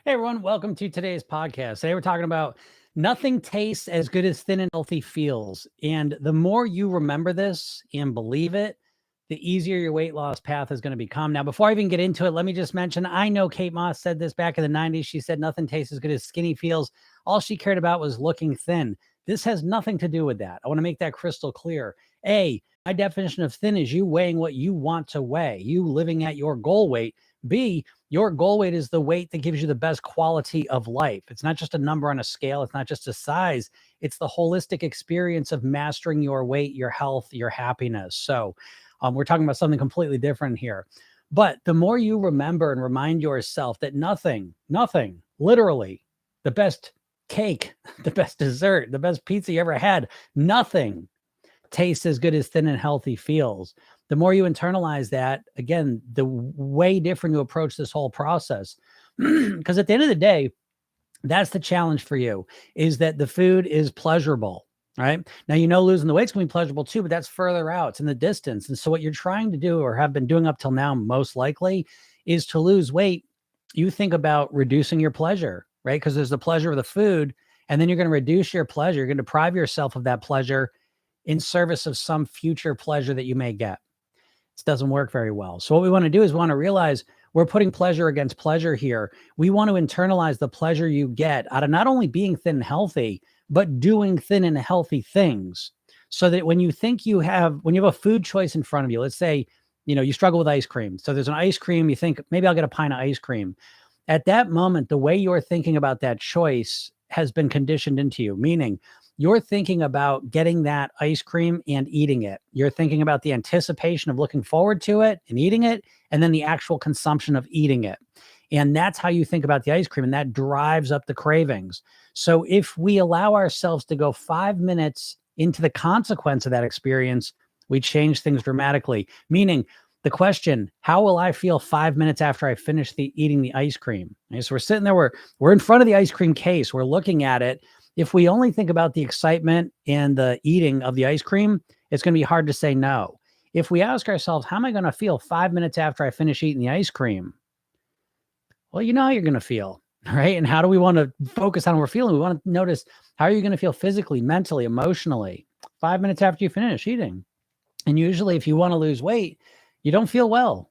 Hey everyone, welcome to today's podcast. Today we're talking about nothing tastes as good as thin and healthy feels. And the more you remember this and believe it, the easier your weight loss path is going to become. Now, before I even get into it, let me just mention, I know Kate Moss said this back in the 90s. She said nothing tastes as good as skinny feels. All she cared about was looking thin. This has nothing to do with that. I want to make that crystal clear. My definition of thin is you weighing what you want to weigh, you living at your goal weight. B, your goal weight is the weight that gives you the best quality of life. It's not just a number on a scale. It's not just a size. It's the holistic experience of mastering your weight, your health, your happiness. So we're talking about something completely different here. But the more you remember and remind yourself that nothing, literally, the best cake, the best dessert, the best pizza you ever had, nothing tastes as good as thin and healthy feels. The more you internalize that, again, the way different you approach this whole process. Because at the end of the day, that's the challenge for you, is that the food is pleasurable, right? Now, losing the weight's going to be pleasurable too, but that's further out. It's in the distance. And so what you're trying to do, or have been doing up till now, most likely, is to lose weight. You think about reducing your pleasure, right? Because there's the pleasure of the food, and then you're going to reduce your pleasure. You're going to deprive yourself of that pleasure in service of some future pleasure that you may get. This doesn't work very well. So what we want to do is we want to realize we're putting pleasure against pleasure here. We want to internalize the pleasure you get out of not only being thin and healthy, but doing thin and healthy things. So that when you have a food choice in front of you, let's say, you struggle with ice cream. So there's an ice cream, you think, maybe I'll get a pint of ice cream. At that moment, the way you're thinking about that choice has been conditioned into you, meaning you're thinking about getting that ice cream and eating it. You're thinking about the anticipation of looking forward to it and eating it, and then the actual consumption of eating it. And that's how you think about the ice cream, and that drives up the cravings. So if we allow ourselves to go 5 minutes into the consequence of that experience, we change things dramatically. Meaning the question, how will I feel 5 minutes after I finish eating the ice cream? Okay, so we're sitting there, we're in front of the ice cream case, we're looking at it. If we only think about the excitement and the eating of the ice cream, it's going to be hard to say no. If we ask ourselves, how am I going to feel 5 minutes after I finish eating the ice cream? Well, you know how you're going to feel, right? And how do we want to focus on how we're feeling? We want to notice, how are you going to feel physically, mentally, emotionally 5 minutes after you finish eating? And usually if you want to lose weight, you don't feel well.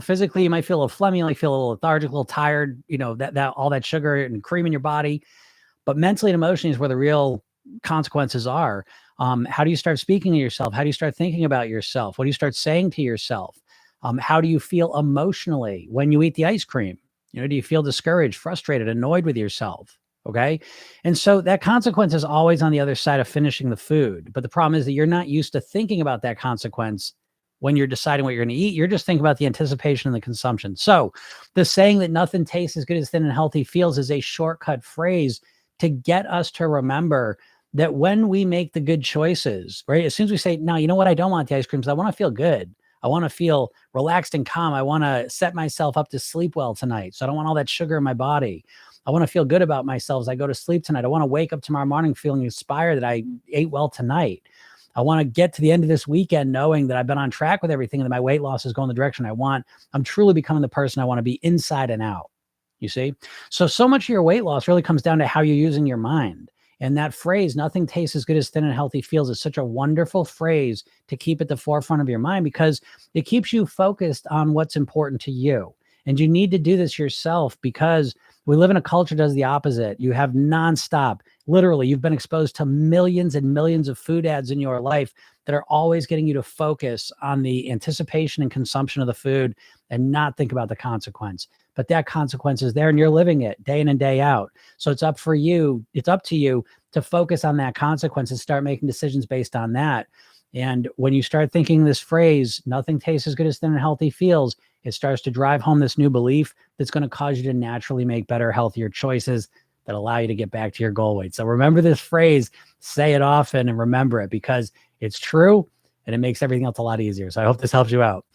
Physically, you might feel a little phlegmy, you might feel a little lethargic, a little tired, that all that sugar and cream in your body. But mentally and emotionally is where the real consequences are. How do you start speaking to yourself? How do you start thinking about yourself? What do you start saying to yourself? How do you feel emotionally when you eat the ice cream? Do you feel discouraged, frustrated, annoyed with yourself? Okay. And so that consequence is always on the other side of finishing the food. But the problem is that you're not used to thinking about that consequence when you're deciding what you're going to eat. You're just thinking about the anticipation and the consumption. So the saying that nothing tastes as good as thin and healthy feels is a shortcut phrase to get us to remember that when we make the good choices, right? As soon as we say, no, you know what? I don't want the ice cream because I want to feel good. I want to feel relaxed and calm. I want to set myself up to sleep well tonight. So I don't want all that sugar in my body. I want to feel good about myself as I go to sleep tonight. I want to wake up tomorrow morning feeling inspired that I ate well tonight. I want to get to the end of this weekend knowing that I've been on track with everything and that my weight loss is going the direction I want. I'm truly becoming the person I want to be inside and out. You see? So much of your weight loss really comes down to how you're using your mind. And that phrase, nothing tastes as good as thin and healthy feels, is such a wonderful phrase to keep at the forefront of your mind because it keeps you focused on what's important to you. And you need to do this yourself because we live in a culture that does the opposite. You have nonstop, literally, you've been exposed to millions and millions of food ads in your life that are always getting you to focus on the anticipation and consumption of the food and not think about the consequence. But that consequence is there and you're living it day in and day out. So it's up to you to focus on that consequence and start making decisions based on that. And when you start thinking this phrase, nothing tastes as good as thin and healthy feels, it starts to drive home this new belief that's going to cause you to naturally make better, healthier choices that allow you to get back to your goal weight. So remember this phrase, say it often and remember it because it's true and it makes everything else a lot easier. So I hope this helps you out.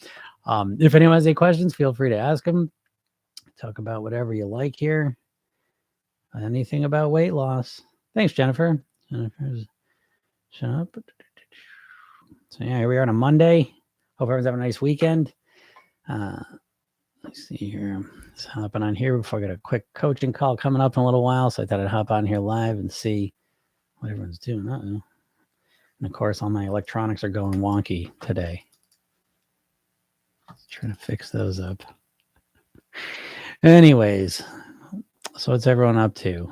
If anyone has any questions, feel free to ask them. Talk about whatever you like here. Anything about weight loss. Thanks, Jennifer. Jennifer's shut up. So yeah, here we are on a Monday. Hope everyone's having a nice weekend. Let me See here. Just hopping on here before I get a quick coaching call coming up in a little while. So I thought I'd hop on here live and see what everyone's doing. Uh-oh. And of course, all my electronics are going wonky today. Trying to fix those up. Anyways, so what's everyone up to?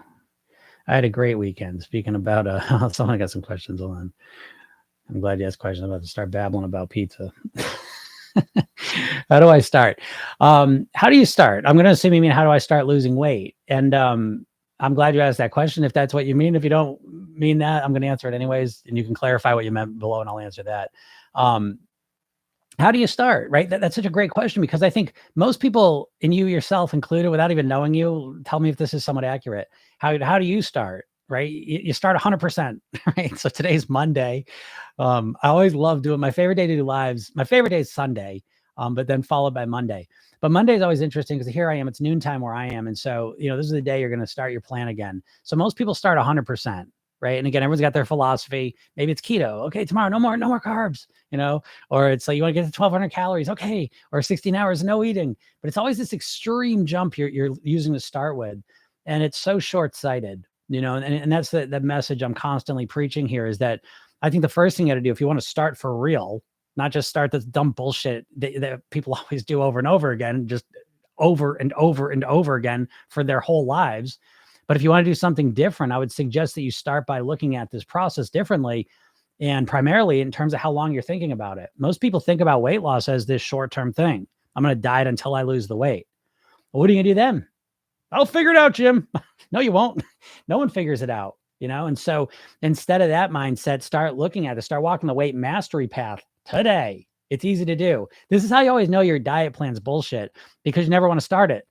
I had a great weekend. Speaking about, someone got some questions on. I'm glad you asked questions. I'm about to start babbling about pizza. How do I start? How do you start? I'm going to assume you mean, how do I start losing weight? And I'm glad you asked that question. If that's what you mean, if you don't mean that, I'm going to answer it anyways. And you can clarify what you meant below and I'll answer that. How do you start, right? That's such a great question, because I think most people, and you yourself included, without even knowing you, tell me if this is somewhat accurate. How do you start, right? You start 100%, right? So today's Monday. I always love doing, my favorite day to do lives. My favorite day is Sunday, but then followed by Monday. But Monday is always interesting because here I am, it's noontime where I am. And so, this is the day you're going to start your plan again. So most people start 100%. Right. And again, everyone's got their philosophy. Maybe it's keto. Okay, tomorrow, no more carbs, or it's like you want to get to 1,200 calories. Okay. Or 16 hours, no eating. But it's always this extreme jump you're using to start with. And it's so short-sighted, and that's the message I'm constantly preaching here, is that I think the first thing you got to do, if you want to start for real, not just start this dumb bullshit that people always do over and over again, just over and over and over again for their whole lives. But if you want to do something different, I would suggest that you start by looking at this process differently, and primarily in terms of how long you're thinking about it. Most people think about weight loss as this short-term thing. I'm going to diet until I lose the weight. Well, what are you going to do then? I'll figure it out, Jim. No, you won't. No one figures it out, And so instead of that mindset, start looking at it, start walking the weight mastery path today. It's easy to do. This is how you always know your diet plan's bullshit, because you never want to start it.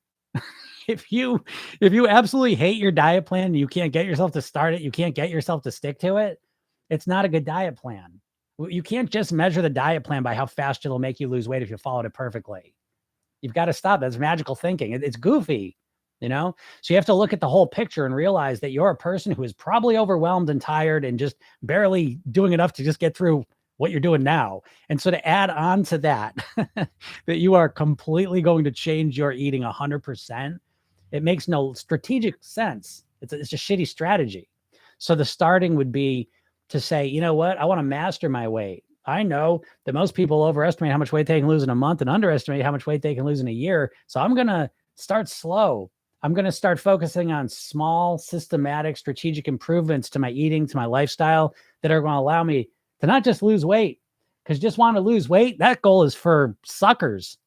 If you absolutely hate your diet plan and you can't get yourself to start it, you can't get yourself to stick to it, it's not a good diet plan. You can't just measure the diet plan by how fast it'll make you lose weight if you followed it perfectly. You've got to stop. That's magical thinking. It's goofy, So you have to look at the whole picture and realize that you're a person who is probably overwhelmed and tired and just barely doing enough to just get through what you're doing now. And so to add on to that, that you are completely going to change your eating 100%, it makes no strategic sense. It's a shitty strategy. So the starting would be to say, you know what? I want to master my weight. I know that most people overestimate how much weight they can lose in a month and underestimate how much weight they can lose in a year. So I'm going to start slow. I'm going to start focusing on small, systematic, strategic improvements to my eating, to my lifestyle, that are going to allow me to not just lose weight, because just want to lose weight, that goal is for suckers.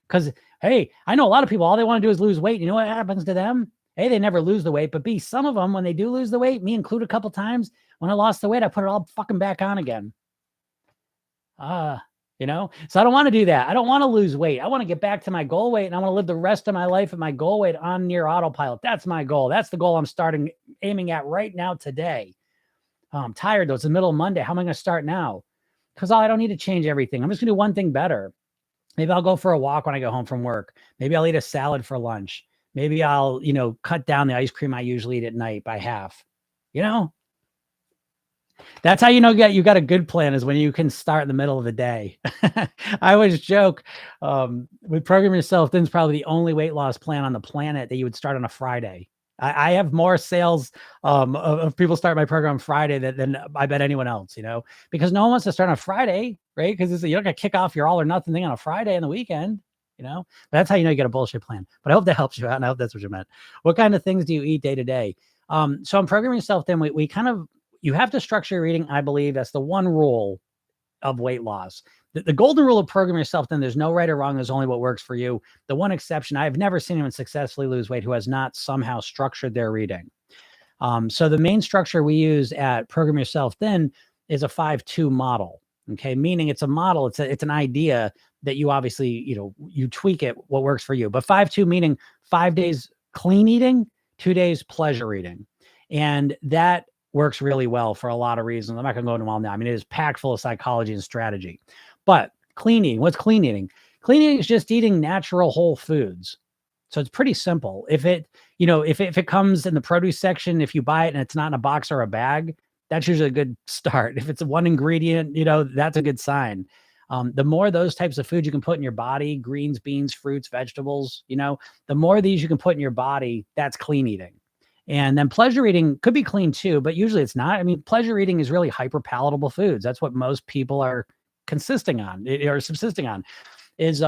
Because, hey, I know a lot of people, all they want to do is lose weight. You know what happens to them? A, they never lose the weight, but B, some of them, when they do lose the weight, me included a couple times, when I lost the weight, I put it all fucking back on again. So I don't want to do that. I don't want to lose weight. I want to get back to my goal weight, and I want to live the rest of my life at my goal weight on near autopilot. That's my goal. That's the goal I'm aiming at right now today. I'm tired though. It's the middle of Monday. How am I going to start now? Because I don't need to change everything. I'm just going to do one thing better. Maybe I'll go for a walk when I go home from work. Maybe I'll eat a salad for lunch. Maybe I'll, cut down the ice cream I usually eat at night by half. That's how you got a good plan, is when you can start in the middle of the day. I always joke, with Program Yourself, then's probably the only weight loss plan on the planet that you would start on a Friday. I have more sales of people start my program Friday than I bet anyone else, because no one wants to start on a Friday, right? Because you're not going to kick off your all or nothing thing on a Friday in the weekend, But that's how you get a bullshit plan. But I hope that helps you out, and I hope that's what you meant. What kind of things do you eat day to day? So on Program Yourself, then we kind of, you have to structure your eating, I believe. That's the one rule of weight loss. The golden rule of Program Yourself, then there's no right or wrong. There's only what works for you. The one exception, I've never seen anyone successfully lose weight who has not somehow structured their eating. So the main structure we use at Program Yourself then is a 5-2 model. Okay. Meaning it's a model. It's an idea that you obviously, you tweak it, what works for you. But 5-2 meaning 5 days clean eating, 2 days pleasure eating. And that works really well for a lot of reasons. I'm not going to go into them all now. I mean, it is packed full of psychology and strategy. But clean eating, what's clean eating? Clean eating is just eating natural whole foods. So it's pretty simple. If it comes in the produce section, if you buy it and it's not in a box or a bag, that's usually a good start. If it's one ingredient, that's a good sign. The more those types of food you can put in your body, greens, beans, fruits, vegetables, the more of these you can put in your body, that's clean eating. And then pleasure eating could be clean too, but usually it's not. I mean, pleasure eating is really hyper palatable foods. That's what most people are consisting on or subsisting on is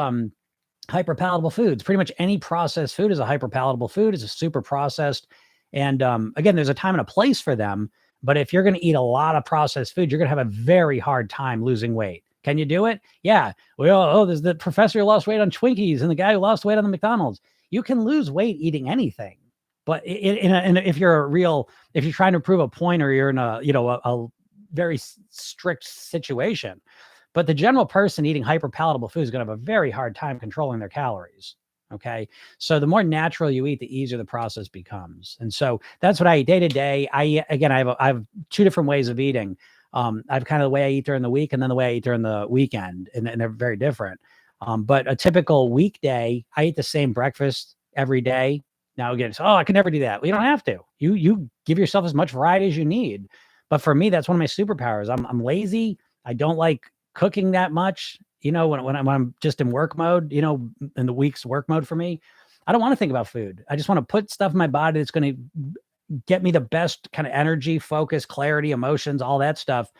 hyper palatable foods. Pretty much any processed food is a hyper palatable food. It's a super processed. And again, there's a time and a place for them. But if you're going to eat a lot of processed food, you're going to have a very hard time losing weight. Can you do it? Yeah. Well, there's the professor who lost weight on Twinkies and the guy who lost weight on the McDonald's. You can lose weight eating anything. But if you're trying to prove a point or you're in a very strict situation, but the general person eating hyper palatable food is going to have a very hard time controlling their calories. Okay. So the more natural you eat, the easier the process becomes. And so that's what I eat day to day. I have two different ways of eating. I have kind of the way I eat during the week and then the way I eat during the weekend, and they're very different. But a typical weekday, I eat the same breakfast every day. Now again, I can never do that. Well, you don't have to. You give yourself as much variety as you need. But for me, that's one of my superpowers. I'm lazy. I don't like cooking that much. When I'm just in work mode, in the week's work mode for me, I don't want to think about food. I just want to put stuff in my body that's going to get me the best kind of energy, focus, clarity, emotions, all that stuff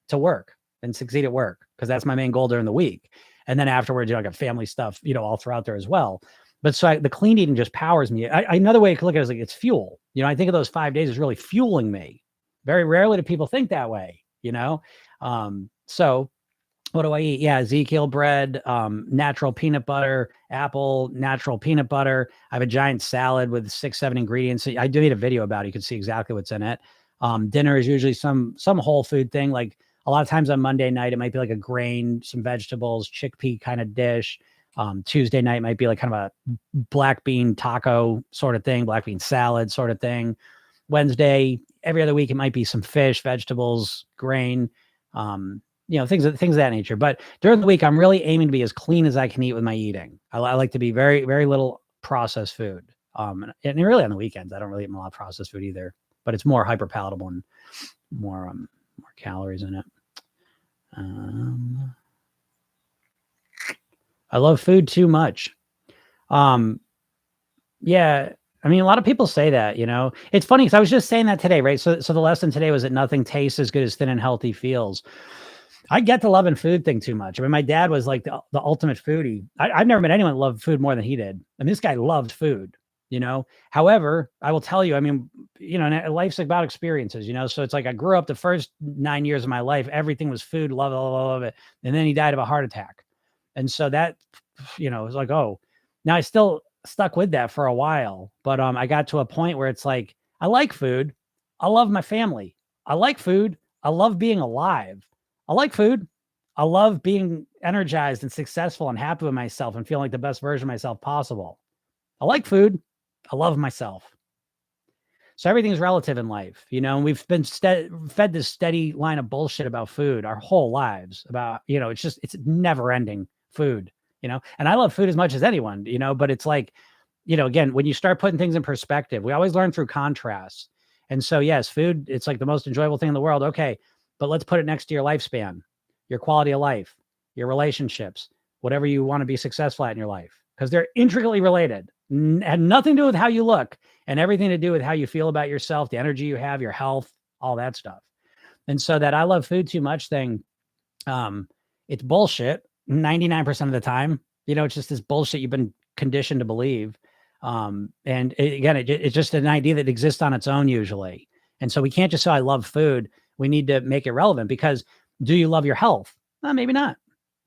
to work and succeed at work, because that's my main goal during the week. And then afterwards, I got family stuff, all throughout there as well. But so the clean eating just powers me. Another way I could look at it is like it's fuel. I think of those 5 days as really fueling me. Very rarely do people think that way, So what do I eat? Yeah, Ezekiel bread, natural peanut butter, apple, natural peanut butter. I have a giant salad with 6-7 ingredients. I do need a video about it. You can see exactly what's in it. Dinner is usually some whole food thing. Like a lot of times on Monday night, it might be like a grain, some vegetables, chickpea kind of dish. Tuesday night might be like kind of a black bean taco sort of thing, black bean salad sort of thing. Wednesday, every other week, it might be some fish, vegetables, grain, things of that nature. But during the week, I'm really aiming to be as clean as I can eat with my eating. I like to be very, very little processed food. And really on the weekends, I don't really eat a lot of processed food either, but it's more hyper palatable and more calories in it. I love food too much. Yeah. I mean, a lot of people say that, it's funny because I was just saying that today, right? So the lesson today was that nothing tastes as good as thin and healthy feels. I get the loving food thing too much. I mean, my dad was like the ultimate foodie. I've never met anyone that loved food more than he did. I mean, this guy loved food, However, I will tell you, I mean, life's about experiences, So it's like I grew up the first 9 years of my life, everything was food, love it. And then he died of a heart attack. And so that, it was like, oh, now I still stuck with that for a while. But I got to a point where it's like, I like food. I love my family. I like food. I love being alive. I like food. I love being energized and successful and happy with myself and feeling like the best version of myself possible. I like food. I love myself. So everything's relative in life, and we've been fed this steady line of bullshit about food our whole lives about, it's never ending food, and I love food as much as anyone, but it's like, again, when you start putting things in perspective, we always learn through contrasts. And so, yes, food, it's like the most enjoyable thing in the world. Okay. But let's put it next to your lifespan, your quality of life, your relationships, whatever you want to be successful at in your life, because they're intricately related. Had nothing to do with how you look and everything to do with how you feel about yourself, the energy you have, your health, all that stuff. And so that I love food too much thing, it's bullshit 99% of the time. It's just this bullshit you've been conditioned to believe. It's just an idea that exists on its own usually. And so we can't just say I love food. We need to make it relevant, because do you love your health? Maybe not.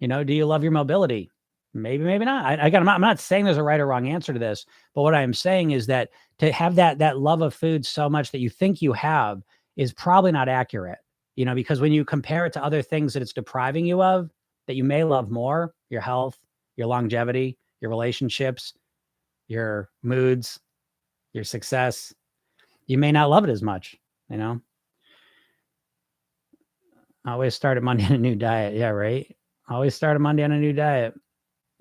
Do you love your mobility? Maybe not. I'm not saying there's a right or wrong answer to this, but what I am saying is that to have that love of food so much that you think you have is probably not accurate, because when you compare it to other things that it's depriving you of, that you may love more, your health, your longevity, your relationships, your moods, your success, you may not love it as much, Always start a Monday on a new diet. Yeah, right. Always start a Monday on a new diet.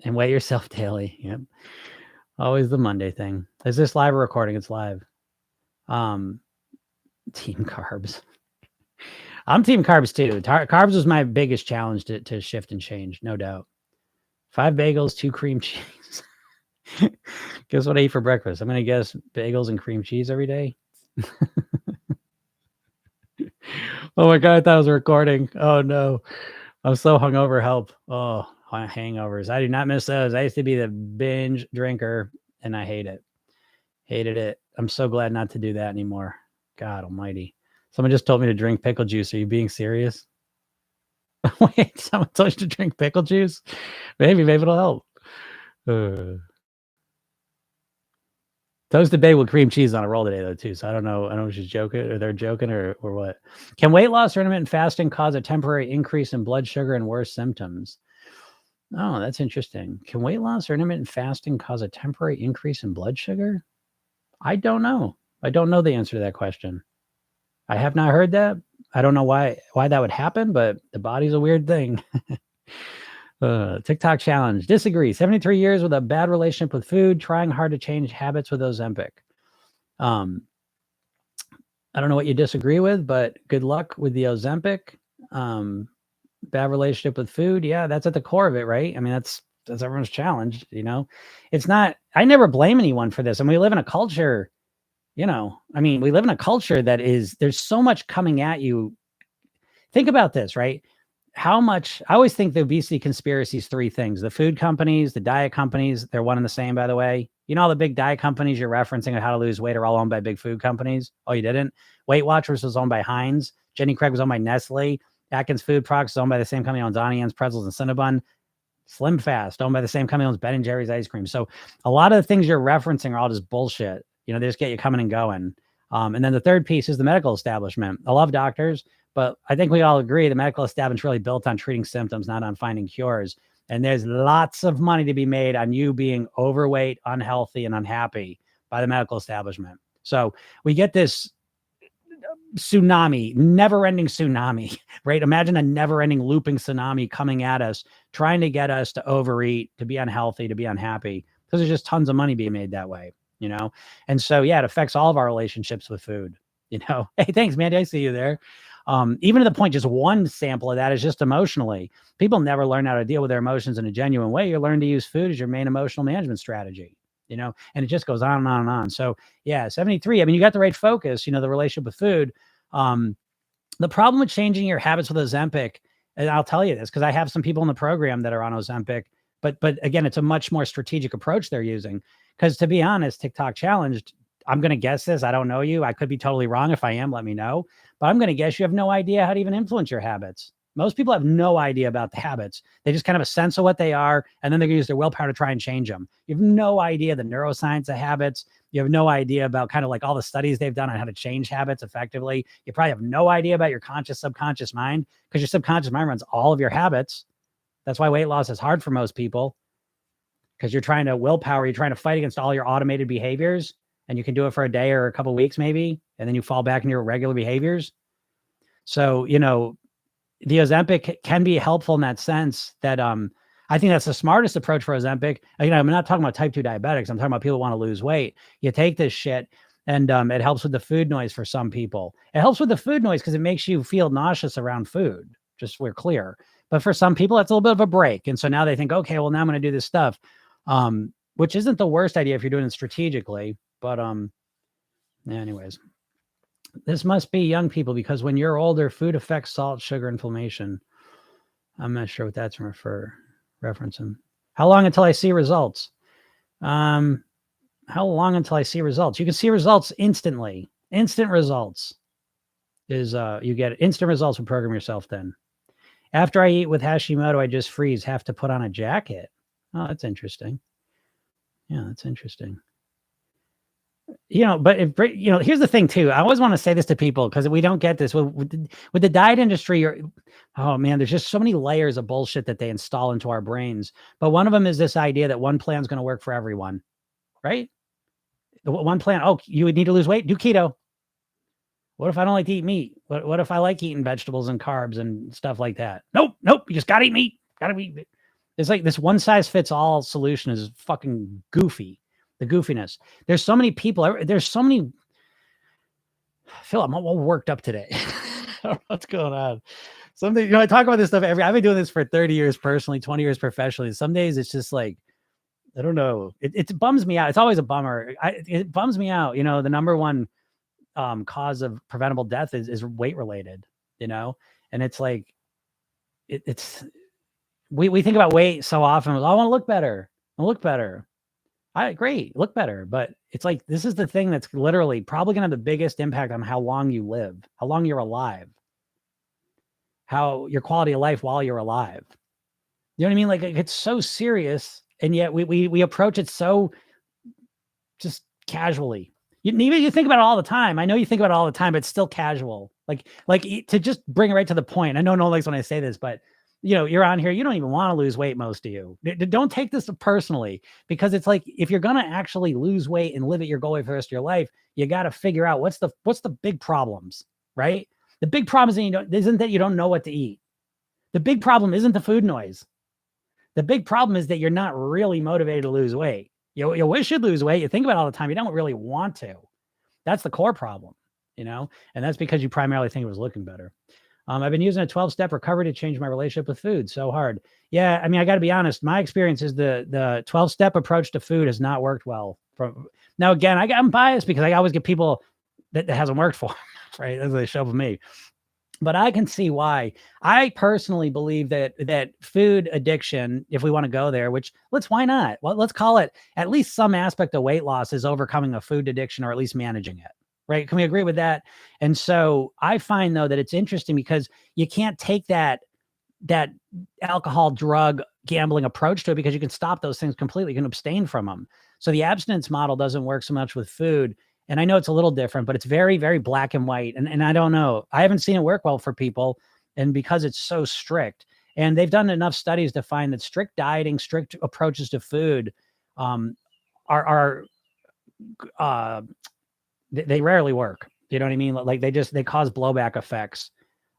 And weigh yourself daily. Yep. Always the Monday thing. Is this live or recording? It's live. Team carbs. I'm team carbs too. Carbs was my biggest challenge to shift and change, no doubt. 5 bagels, 2 cream cheese. Guess what I eat for breakfast? I'm going to guess bagels and cream cheese every day. Oh my God, I thought I was recording. Oh no. I'm so hungover. Help. Oh, hangovers. I do not miss those. I used to be the binge drinker and I hate it. Hated it. I'm so glad not to do that anymore. God almighty. Someone just told me to drink pickle juice. Are you being serious? Wait, someone told you to drink pickle juice? Maybe it'll help. Toasted bagel with cream cheese on a roll today, though, too. So I don't know if she's joking or they're joking or what. Can weight loss or intermittent fasting cause a temporary increase in blood sugar and worse symptoms? Oh, that's interesting. Can weight loss or intermittent fasting cause a temporary increase in blood sugar? I don't know. I don't know the answer to that question. I have not heard that. I don't know why that would happen, but the body's a weird thing. TikTok challenge. Disagree. 73 years with a bad relationship with food, trying hard to change habits with Ozempic. I don't know what you disagree with, but good luck with the Ozempic. Bad relationship with food. Yeah, that's at the core of it, right? I mean, that's everyone's challenge, you know. It's not, I never blame anyone for this. And we live in a culture, you know, I mean, we live in a culture that is, there's so much coming at you. Think about this, right? How much, I always think the obesity conspiracy is 3 things: the food companies, the diet companies. They're one and the same, by the way. You know, all the big diet companies you're referencing on how to lose weight are all owned by big food companies. Oh, you didn't? Weight Watchers was owned by Heinz. Jenny Craig was owned by Nestle. Atkins Food Products is owned by the same company owns Donnie Ann's Pretzels and Cinnabon. Slim Fast, owned by the same company owns Ben and Jerry's ice cream. So a lot of the things you're referencing are all just bullshit. You know, they just get you coming and going. And then the third piece is the medical establishment. I love doctors, but I think we all agree the medical establishment is really built on treating symptoms, not on finding cures. And there's lots of money to be made on you being overweight, unhealthy, and unhappy by the medical establishment. So we get this tsunami, never-ending tsunami, right? Imagine a never-ending looping tsunami coming at us, trying to get us to overeat, to be unhealthy, to be unhappy, because there's just tons of money being made that way, you know? And so, yeah, it affects all of our relationships with food, you know? Hey, thanks, Mandy. I see you there. Even to the point, just one sample of that is just emotionally. People never learn how to deal with their emotions in a genuine way. You learn to use food as your main emotional management strategy, you know, and it just goes on and on and on. So yeah, 73, I mean, you got the right focus, you know, the relationship with food. The problem with changing your habits with Ozempic, and I'll tell you this, because I have some people in the program that are on Ozempic, but again, it's a much more strategic approach they're using. Because to be honest, TikTok challenged, I'm going to guess this. I don't know you. I could be totally wrong. If I am, let me know. But I'm going to guess you have no idea how to even influence your habits. Most people have no idea about the habits. They just kind of have a sense of what they are, and then they're going to use their willpower to try and change them. You have no idea the neuroscience of habits. You have no idea about kind of like all the studies they've done on how to change habits effectively. You probably have no idea about your conscious, subconscious mind, because your subconscious mind runs all of your habits. That's why weight loss is hard for most people, because you're trying to willpower. You're trying to fight against all your automated behaviors, and you can do it for a day or a couple of weeks maybe, and then you fall back into your regular behaviors. So, you know, the Ozempic can be helpful in that sense that I think that's the smartest approach for Ozempic. You know, I'm not talking about type 2 diabetics. I'm talking about people who want to lose weight. You take this shit and it helps with the food noise for some people. It helps with the food noise because it makes you feel nauseous around food, just so we're clear. But for some people, that's a little bit of a break. And so now they think, okay, well, now I'm going to do this stuff, which isn't the worst idea if you're doing it strategically. But anyways. This must be young people, because when you're older, food affects salt, sugar, inflammation. I'm not sure what that's referencing. How long until I see results? How long until I see results? You can see results instantly. Instant results is you get instant results when program yourself then. After I eat with Hashimoto, I just freeze, have to put on a jacket. Oh, that's interesting. Yeah, that's interesting. You know, but if, you know, here's the thing too. I always want to say this to people because we don't get this with the diet industry. Oh man, there's just so many layers of bullshit that they install into our brains. But one of them is this idea that one plan is going to work for everyone, right? The one plan. Oh, you would need to lose weight. Do keto. What if I don't like to eat meat? What if I like eating vegetables and carbs and stuff like that? Nope. You just gotta eat meat. Gotta eat meat. It's like this one size fits all solution is fucking goofy. The goofiness. There's so many people. There's so many. Phil, I'm all worked up today. don't know what's going on. Something, I talk about this stuff I've been doing this for 30 years personally, 20 years professionally. Some days it's just like, I don't know. It bums me out. It's always a bummer. It bums me out. The number one cause of preventable death is weight related, and it's like, we think about weight so often. I want to look better. Great, look better. But it's like, this is the thing that's literally probably going to have the biggest impact on how long you live, how long you're alive, how your quality of life while you're alive. You know what I mean? Like, it's so serious. And yet we approach it so just casually. You think about it all the time. I know you think about it all the time, but it's still casual. Like to just bring it right to the point. I know no one likes when I say this, but you're on here. You don't even want to lose weight. Most of you don't take this personally, because it's like, if you're going to actually lose weight and live at your goal for the rest of your life, you got to figure out what's the big problems, right? The big problem isn't that you don't know what to eat. The big problem isn't the food noise. The big problem is that you're not really motivated to lose weight. You wish you'd lose weight. You think about it all the time. You don't really want to. That's the core problem, and that's because you primarily think it was looking better. I've been using a 12-step recovery to change my relationship with food. So hard. Yeah. I mean, I got to be honest. My experience is the 12-step approach to food has not worked well. Now, again, I'm biased because I always get people that hasn't worked for, right? That's what they show up with me. But I can see why. I personally believe that food addiction, if we want to go there, why not? Well, let's call it at least some aspect of weight loss is overcoming a food addiction, or at least managing it, right? Can we agree with that? And so I find, though, that it's interesting because you can't take that alcohol, drug, gambling approach to it, because you can stop those things completely. You can abstain from them. So the abstinence model doesn't work so much with food. And I know it's a little different, but it's very, very black and white. And I don't know. I haven't seen it work well for people. And because it's so strict, and they've done enough studies to find that strict dieting, strict approaches to food they rarely work. You know what I mean? Like they cause blowback effects.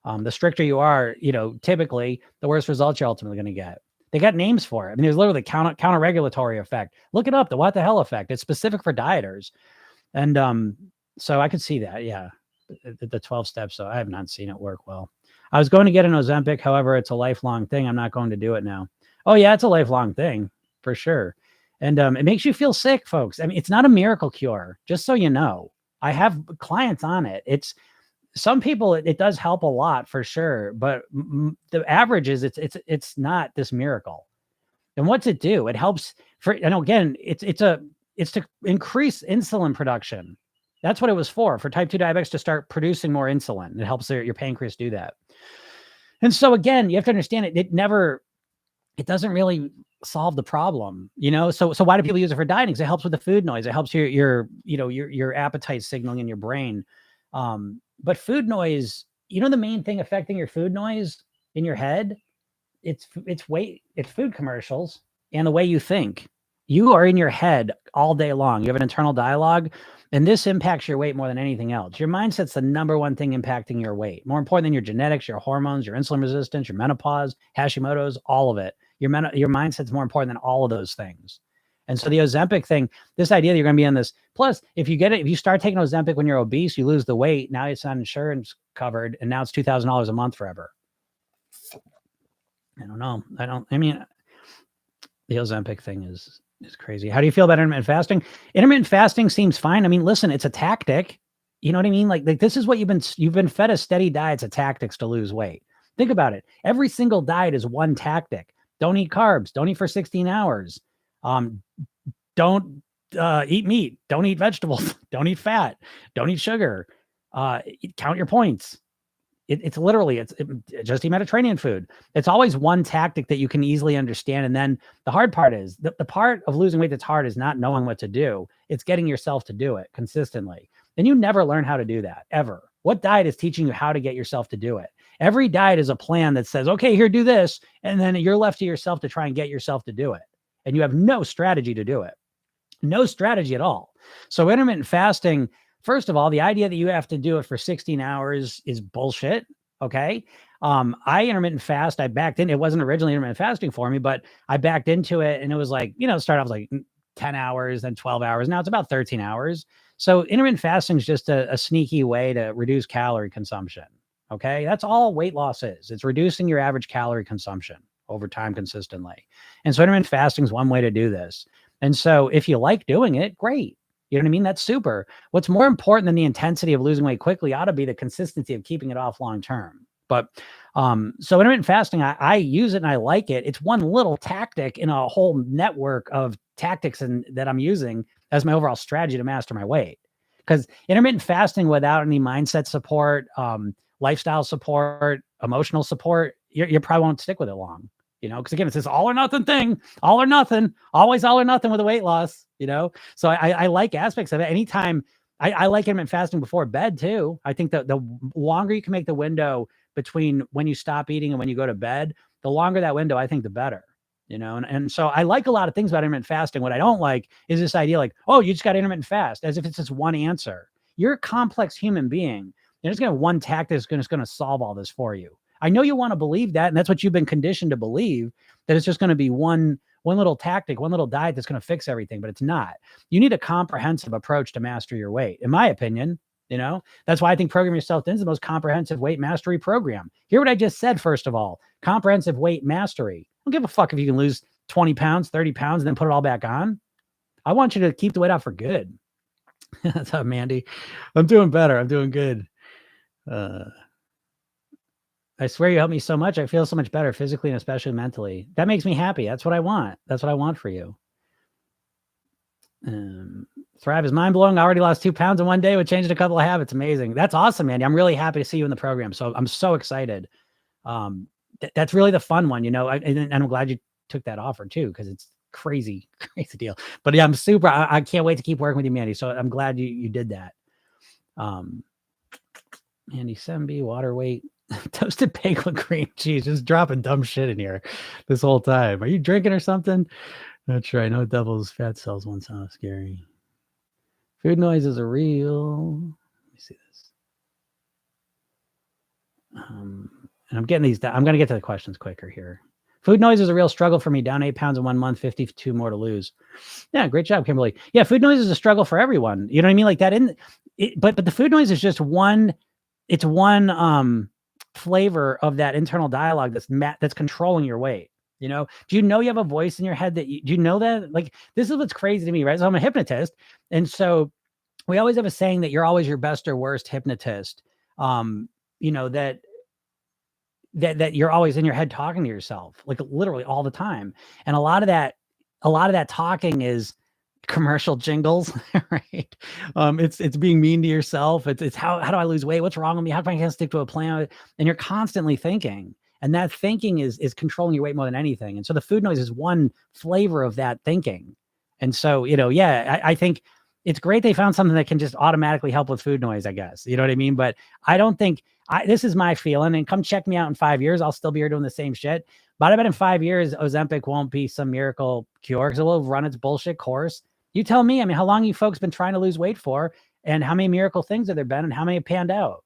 The stricter you are, typically the worse results you're ultimately going to get. They got names for it. I mean, there's literally counter regulatory effect. Look it up, the what the hell effect. It's specific for dieters. And so I could see that, yeah, the 12 steps. So I have not seen it work well. I was going to get an Ozempic. However, it's a lifelong thing. I'm not going to do it now. Oh, yeah, it's a lifelong thing for sure. And it makes you feel sick, folks. I mean, it's not a miracle cure, just so you know. I have clients on it. Some people, it does help a lot for sure. But the average is it's not this miracle. And what's it do? It helps again, it's to increase insulin production. That's what it was for type 2 diabetics, to start producing more insulin. It helps your pancreas do that. And so again, you have to understand it doesn't really solve the problem, So why do people use it for dieting? Because it helps with the food noise. It helps your appetite signaling in your brain. But food noise, the main thing affecting your food noise in your head, it's food commercials and the way you think. You are in your head all day long. You have an internal dialogue, and this impacts your weight more than anything else. Your mindset's the number one thing impacting your weight, more important than your genetics, your hormones, your insulin resistance, your menopause, Hashimoto's, all of it. Your mindset's more important than all of those things. And so the Ozempic thing, this idea that you're going to be on this, plus if you start taking Ozempic when you're obese, you lose the weight. Now it's on insurance covered, and now it's $2,000 a month forever. I don't know. The Ozempic thing is crazy. How do you feel about intermittent fasting? Intermittent fasting seems fine. I mean, listen, it's a tactic. You know what I mean? Like this is what you've been fed a steady diets of tactics to lose weight. Think about it. Every single diet is one tactic. Don't eat carbs. Don't eat for 16 hours. Don't eat meat. Don't eat vegetables. Don't eat fat. Don't eat sugar. Count your points. It's literally just eat Mediterranean food. It's always one tactic that you can easily understand. And then the hard part is the part of losing weight that's hard is not knowing what to do. It's getting yourself to do it consistently. And you never learn how to do that ever. What diet is teaching you how to get yourself to do it? Every diet is a plan that says, okay, here, do this. And then you're left to yourself to try and get yourself to do it. And you have no strategy to do it. No strategy at all. So intermittent fasting, first of all, the idea that you have to do it for 16 hours is bullshit. Okay. I intermittent fast. I backed in. It wasn't originally intermittent fasting for me, but I backed into it, and it was like, start off like 10 hours, then 12 hours. Now it's about 13 hours. So intermittent fasting is just a sneaky way to reduce calorie consumption. Okay. That's all weight loss is. It's reducing your average calorie consumption over time consistently. And so intermittent fasting is one way to do this. And so if you like doing it, great. You know what I mean? That's super. What's more important than the intensity of losing weight quickly ought to be the consistency of keeping it off long term. But so intermittent fasting, I use it and I like it. It's one little tactic in a whole network of tactics that I'm using as my overall strategy to master my weight. Because intermittent fasting without any mindset support, lifestyle support, emotional support, you probably won't stick with it long. Because again, it's this all or nothing thing, all or nothing, always all or nothing with the weight loss, So I like aspects of it. Anytime I like intermittent fasting before bed too. I think that the longer you can make the window between when you stop eating and when you go to bed, the longer that window, I think the better, and so I like a lot of things about intermittent fasting. What I don't like is this idea like, oh, you just got intermittent fast, as if it's just one answer. You're a complex human being. There's going to one tactic that's going to solve all this for you. I know you want to believe that, and that's what you've been conditioned to believe, that it's just going to be one little tactic, one little diet that's going to fix everything, but it's not. You need a comprehensive approach to master your weight, in my opinion. That's why I think Program Yourself is the most comprehensive weight mastery program. Hear what I just said, first of all, comprehensive weight mastery. I don't give a fuck if you can lose 20 pounds, 30 pounds, and then put it all back on. I want you to keep the weight off for good. That's up, Mandy. I'm doing better. I'm doing good. I swear you helped me so much. I feel so much better physically and especially mentally. That makes me happy. That's what I want. That's what I want for you. Thrive is mind-blowing. I already lost 2 pounds in one day with changing a couple of habits. Amazing. That's awesome, Mandy. I'm really happy to see you in the program. So I'm so excited. That's really the fun one, and I'm glad you took that offer too, because it's crazy deal. But yeah, I'm super. I can't wait to keep working with you, Mandy. So I'm glad you did that. Mandy Semby, water weight. Toasted bagel with cream cheese, just dropping dumb shit in here this whole time. Are you drinking or something? Not sure. I know it doubles fat cells once. Sounds scary. Food noises are real. Let me see this. And I'm getting these. I'm going to get to the questions quicker here. Food noise is a real struggle for me. Down 8 pounds in 1 month, 52 more to lose. Yeah, great job, Kimberly. Yeah, food noise is a struggle for everyone. You know what I mean? Like that. But the food noise is just one. It's one flavor of that internal dialogue that's controlling your weight. Do you know you have a voice in your head do you know that? Like, this is what's crazy to me, right? So I'm a hypnotist. And so we always have a saying that you're always your best or worst hypnotist. That you're always in your head talking to yourself, like literally all the time. And a lot of that talking is commercial jingles, right? It's being mean to yourself. It's how do I lose weight? What's wrong with me? How can I stick to a plan? And you're constantly thinking, and that thinking is controlling your weight more than anything. And so the food noise is one flavor of that thinking. And so, I think it's great they found something that can just automatically help with food noise, I guess. You know what I mean? But I don't think this is my feeling, and come check me out in 5 years. I'll still be here doing the same shit. But I bet in 5 years, Ozempic won't be some miracle cure because it will run its bullshit course. You tell me, how long you folks been trying to lose weight for, and how many miracle things have there been, and how many have panned out?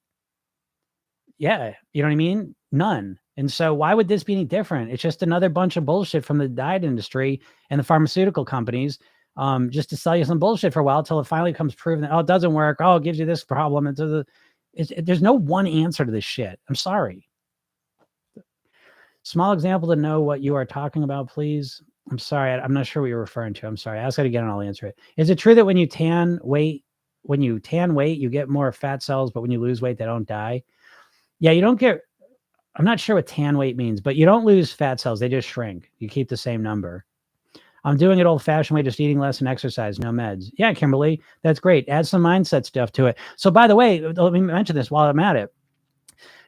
Yeah. You know what I mean? None. And so why would this be any different? It's just another bunch of bullshit from the diet industry and the pharmaceutical companies, just to sell you some bullshit for a while until it finally becomes proven that, it doesn't work. Oh, it gives you this problem. There's no one answer to this shit. I'm sorry. Small example to know what you are talking about, please. I'm sorry. I'm not sure what you're referring to. I'm sorry. Ask it again and I'll answer it. Is it true that when you tan weight, you get more fat cells, but when you lose weight, they don't die? Yeah, you don't get, I'm not sure what tan weight means, but you don't lose fat cells. They just shrink. You keep the same number. I'm doing it old fashioned way, just eating less and exercise, no meds. Yeah, Kimberly, that's great. Add some mindset stuff to it. So by the way, let me mention this while I'm at it,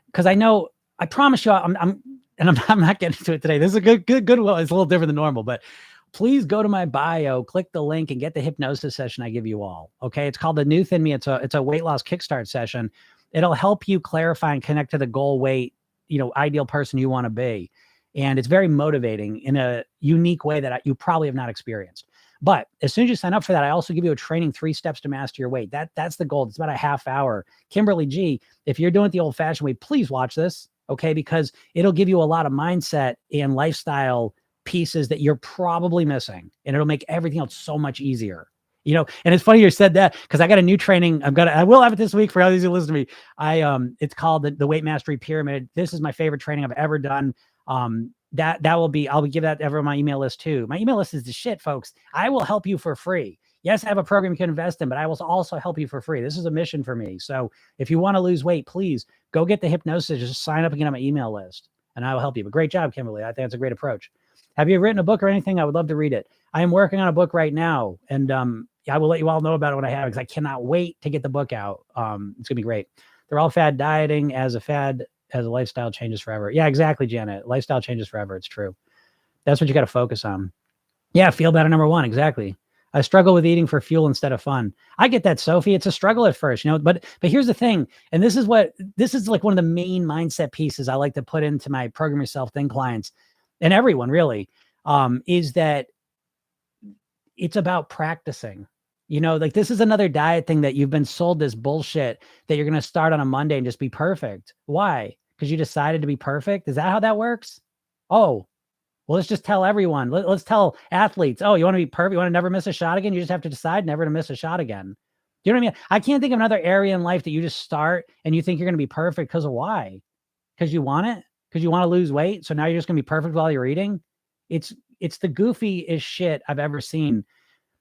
because I promise you, I'm not getting to it today. This is a good one. It's a little different than normal, but please go to my bio, click the link, and get the hypnosis session I give you all. Okay. It's called The New Thin Me. It's a weight loss kickstart session. It'll help you clarify and connect to the goal weight, ideal person you want to be. And it's very motivating in a unique way that you probably have not experienced. But as soon as you sign up for that, I also give you a training 3 steps to master your weight. That's the goal. It's about a half hour. Kimberly G, if you're doing it the old fashioned way, please watch this. Okay. Because it'll give you a lot of mindset and lifestyle pieces that you're probably missing. And it'll make everything else so much easier. And it's funny you said that, because I got a new training. I will have it this week for all these who listen to me. It's called the Weight Mastery Pyramid. This is my favorite training I've ever done. I'll give that ever on my email list too. My email list is the shit, folks. I will help you for free. Yes, I have a program you can invest in, but I will also help you for free. This is a mission for me. So if you want to lose weight, please go get the hypnosis. Just sign up and get on my email list, and I will help you. But great job, Kimberly. I think it's a great approach. Have you written a book or anything? I would love to read it. I am working on a book right now, and I will let you all know about it when I have it, because I cannot wait to get the book out. It's gonna be great. They're all fad dieting as a lifestyle changes forever. Yeah, exactly, Janet. Lifestyle changes forever. It's true. That's what you got to focus on. Yeah, feel better, number one. Exactly. I struggle with eating for fuel instead of fun. I get that, Sophie. It's a struggle at first, but here's the thing. And this is like one of the main mindset pieces I like to put into my Program Yourself Thin clients, and everyone really, is that it's about practicing. Like, this is another diet thing that you've been sold this bullshit that you're going to start on a Monday and just be perfect. Why? Because you decided to be perfect? Is that how that works? Oh, well, let's just tell everyone. Let's tell athletes, oh, you want to be perfect? You want to never miss a shot again? You just have to decide never to miss a shot again. You know what I mean? I can't think of another area in life that you just start and you think you're going to be perfect because of why? Because you want it? Because you want to lose weight? So now you're just going to be perfect while you're eating? It's the goofiest shit I've ever seen.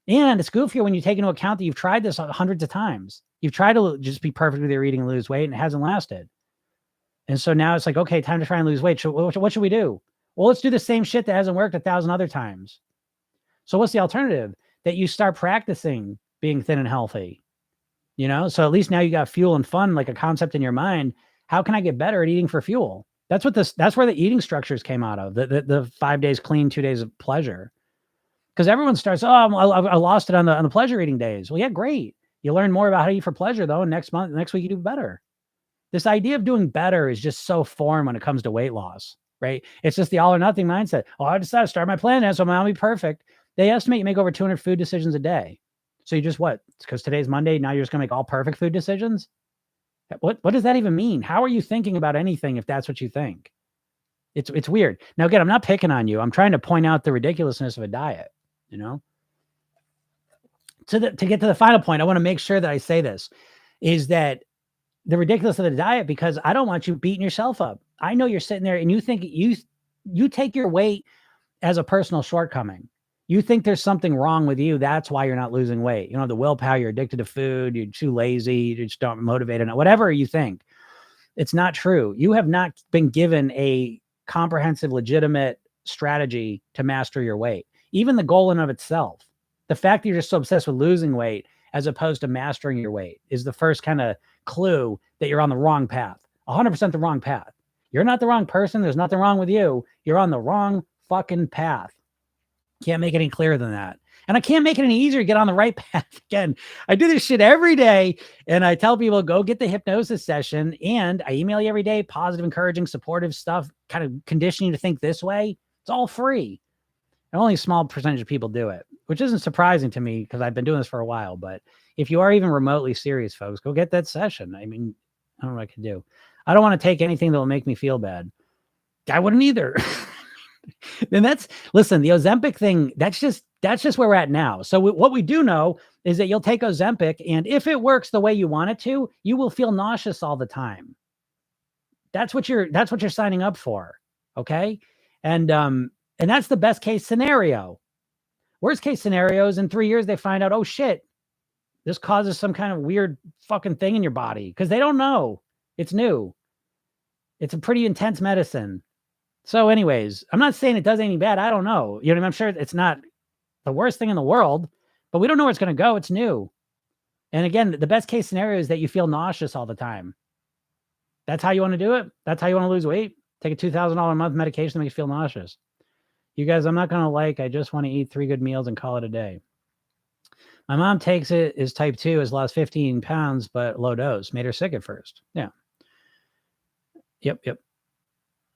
And it's goofier when you take into account that you've tried this hundreds of times. You've tried to just be perfect with your eating and lose weight, and it hasn't lasted. And so now it's like, okay, time to try and lose weight. So what should we do? Well, let's do the same shit that hasn't worked 1,000 other times. So what's the alternative? That you start practicing being thin and healthy. So at least now you got fuel and fun, like a concept in your mind. How can I get better at eating for fuel? That's where the eating structures came out of. The 5 days clean, 2 days of pleasure. Because everyone starts, I lost it on the pleasure eating days. Well, yeah, great. You learn more about how to eat for pleasure, though, and next week you do better. This idea of doing better is just so foreign when it comes to weight loss, right? It's just the all or nothing mindset. Oh, I decided to start my plan now, so I'm going to be perfect. They estimate you make over 200 food decisions a day. So you just what? It's because today's Monday, now you're just going to make all perfect food decisions? What does that even mean? How are you thinking about anything if that's what you think? It's weird. Now, again, I'm not picking on you. I'm trying to point out the ridiculousness of a diet. To get to the final point, I want to make sure that I say this, is that the ridiculousness of the diet, because I don't want you beating yourself up. I know you're sitting there and you think you take your weight as a personal shortcoming. You think there's something wrong with you. That's why you're not losing weight. You don't have the willpower. You're addicted to food. You're too lazy. You just don't motivate enough. Whatever you think, it's not true. You have not been given a comprehensive, legitimate strategy to master your weight. Even the goal in of itself, the fact that you're just so obsessed with losing weight as opposed to mastering your weight is the first kind of clue that you're on the wrong path, 100% the wrong path. You're not the wrong person. There's nothing wrong with you. You're on the wrong fucking path. Can't make it any clearer than that. And I can't make it any easier to get on the right path. Again, I do this shit every day, and I tell people, go get the hypnosis session, and I email you every day, positive, encouraging, supportive stuff, kind of conditioning you to think this way. It's all free. And only a small percentage of people do it, which isn't surprising to me because I've been doing this for a while. But if you are even remotely serious, folks, go get that session. I mean, I don't know what I can do. I don't want to take anything that will make me feel bad. I wouldn't either. And listen, the Ozempic thing, that's just where we're at now. So what we do know is that you'll take Ozempic, and if it works the way you want it to, you will feel nauseous all the time. That's what you're signing up for. Okay. And that's the best case scenario. Worst case scenario is in 3 years, they find out, oh shit, this causes some kind of weird fucking thing in your body, because they don't know. It's new. It's a pretty intense medicine. So anyways, I'm not saying it does anything bad. I don't know. You know what I mean? I'm sure it's not the worst thing in the world, but we don't know where it's going to go. It's new. And again, the best case scenario is that you feel nauseous all the time. That's how you want to do it. That's how you want to lose weight. Take a $2,000 a month medication that makes you feel nauseous. You guys, I'm not going to I just want to eat 3 good meals and call it a day. My mom takes it, is type 2, has lost 15 pounds, but low dose. Made her sick at first. Yeah. Yep.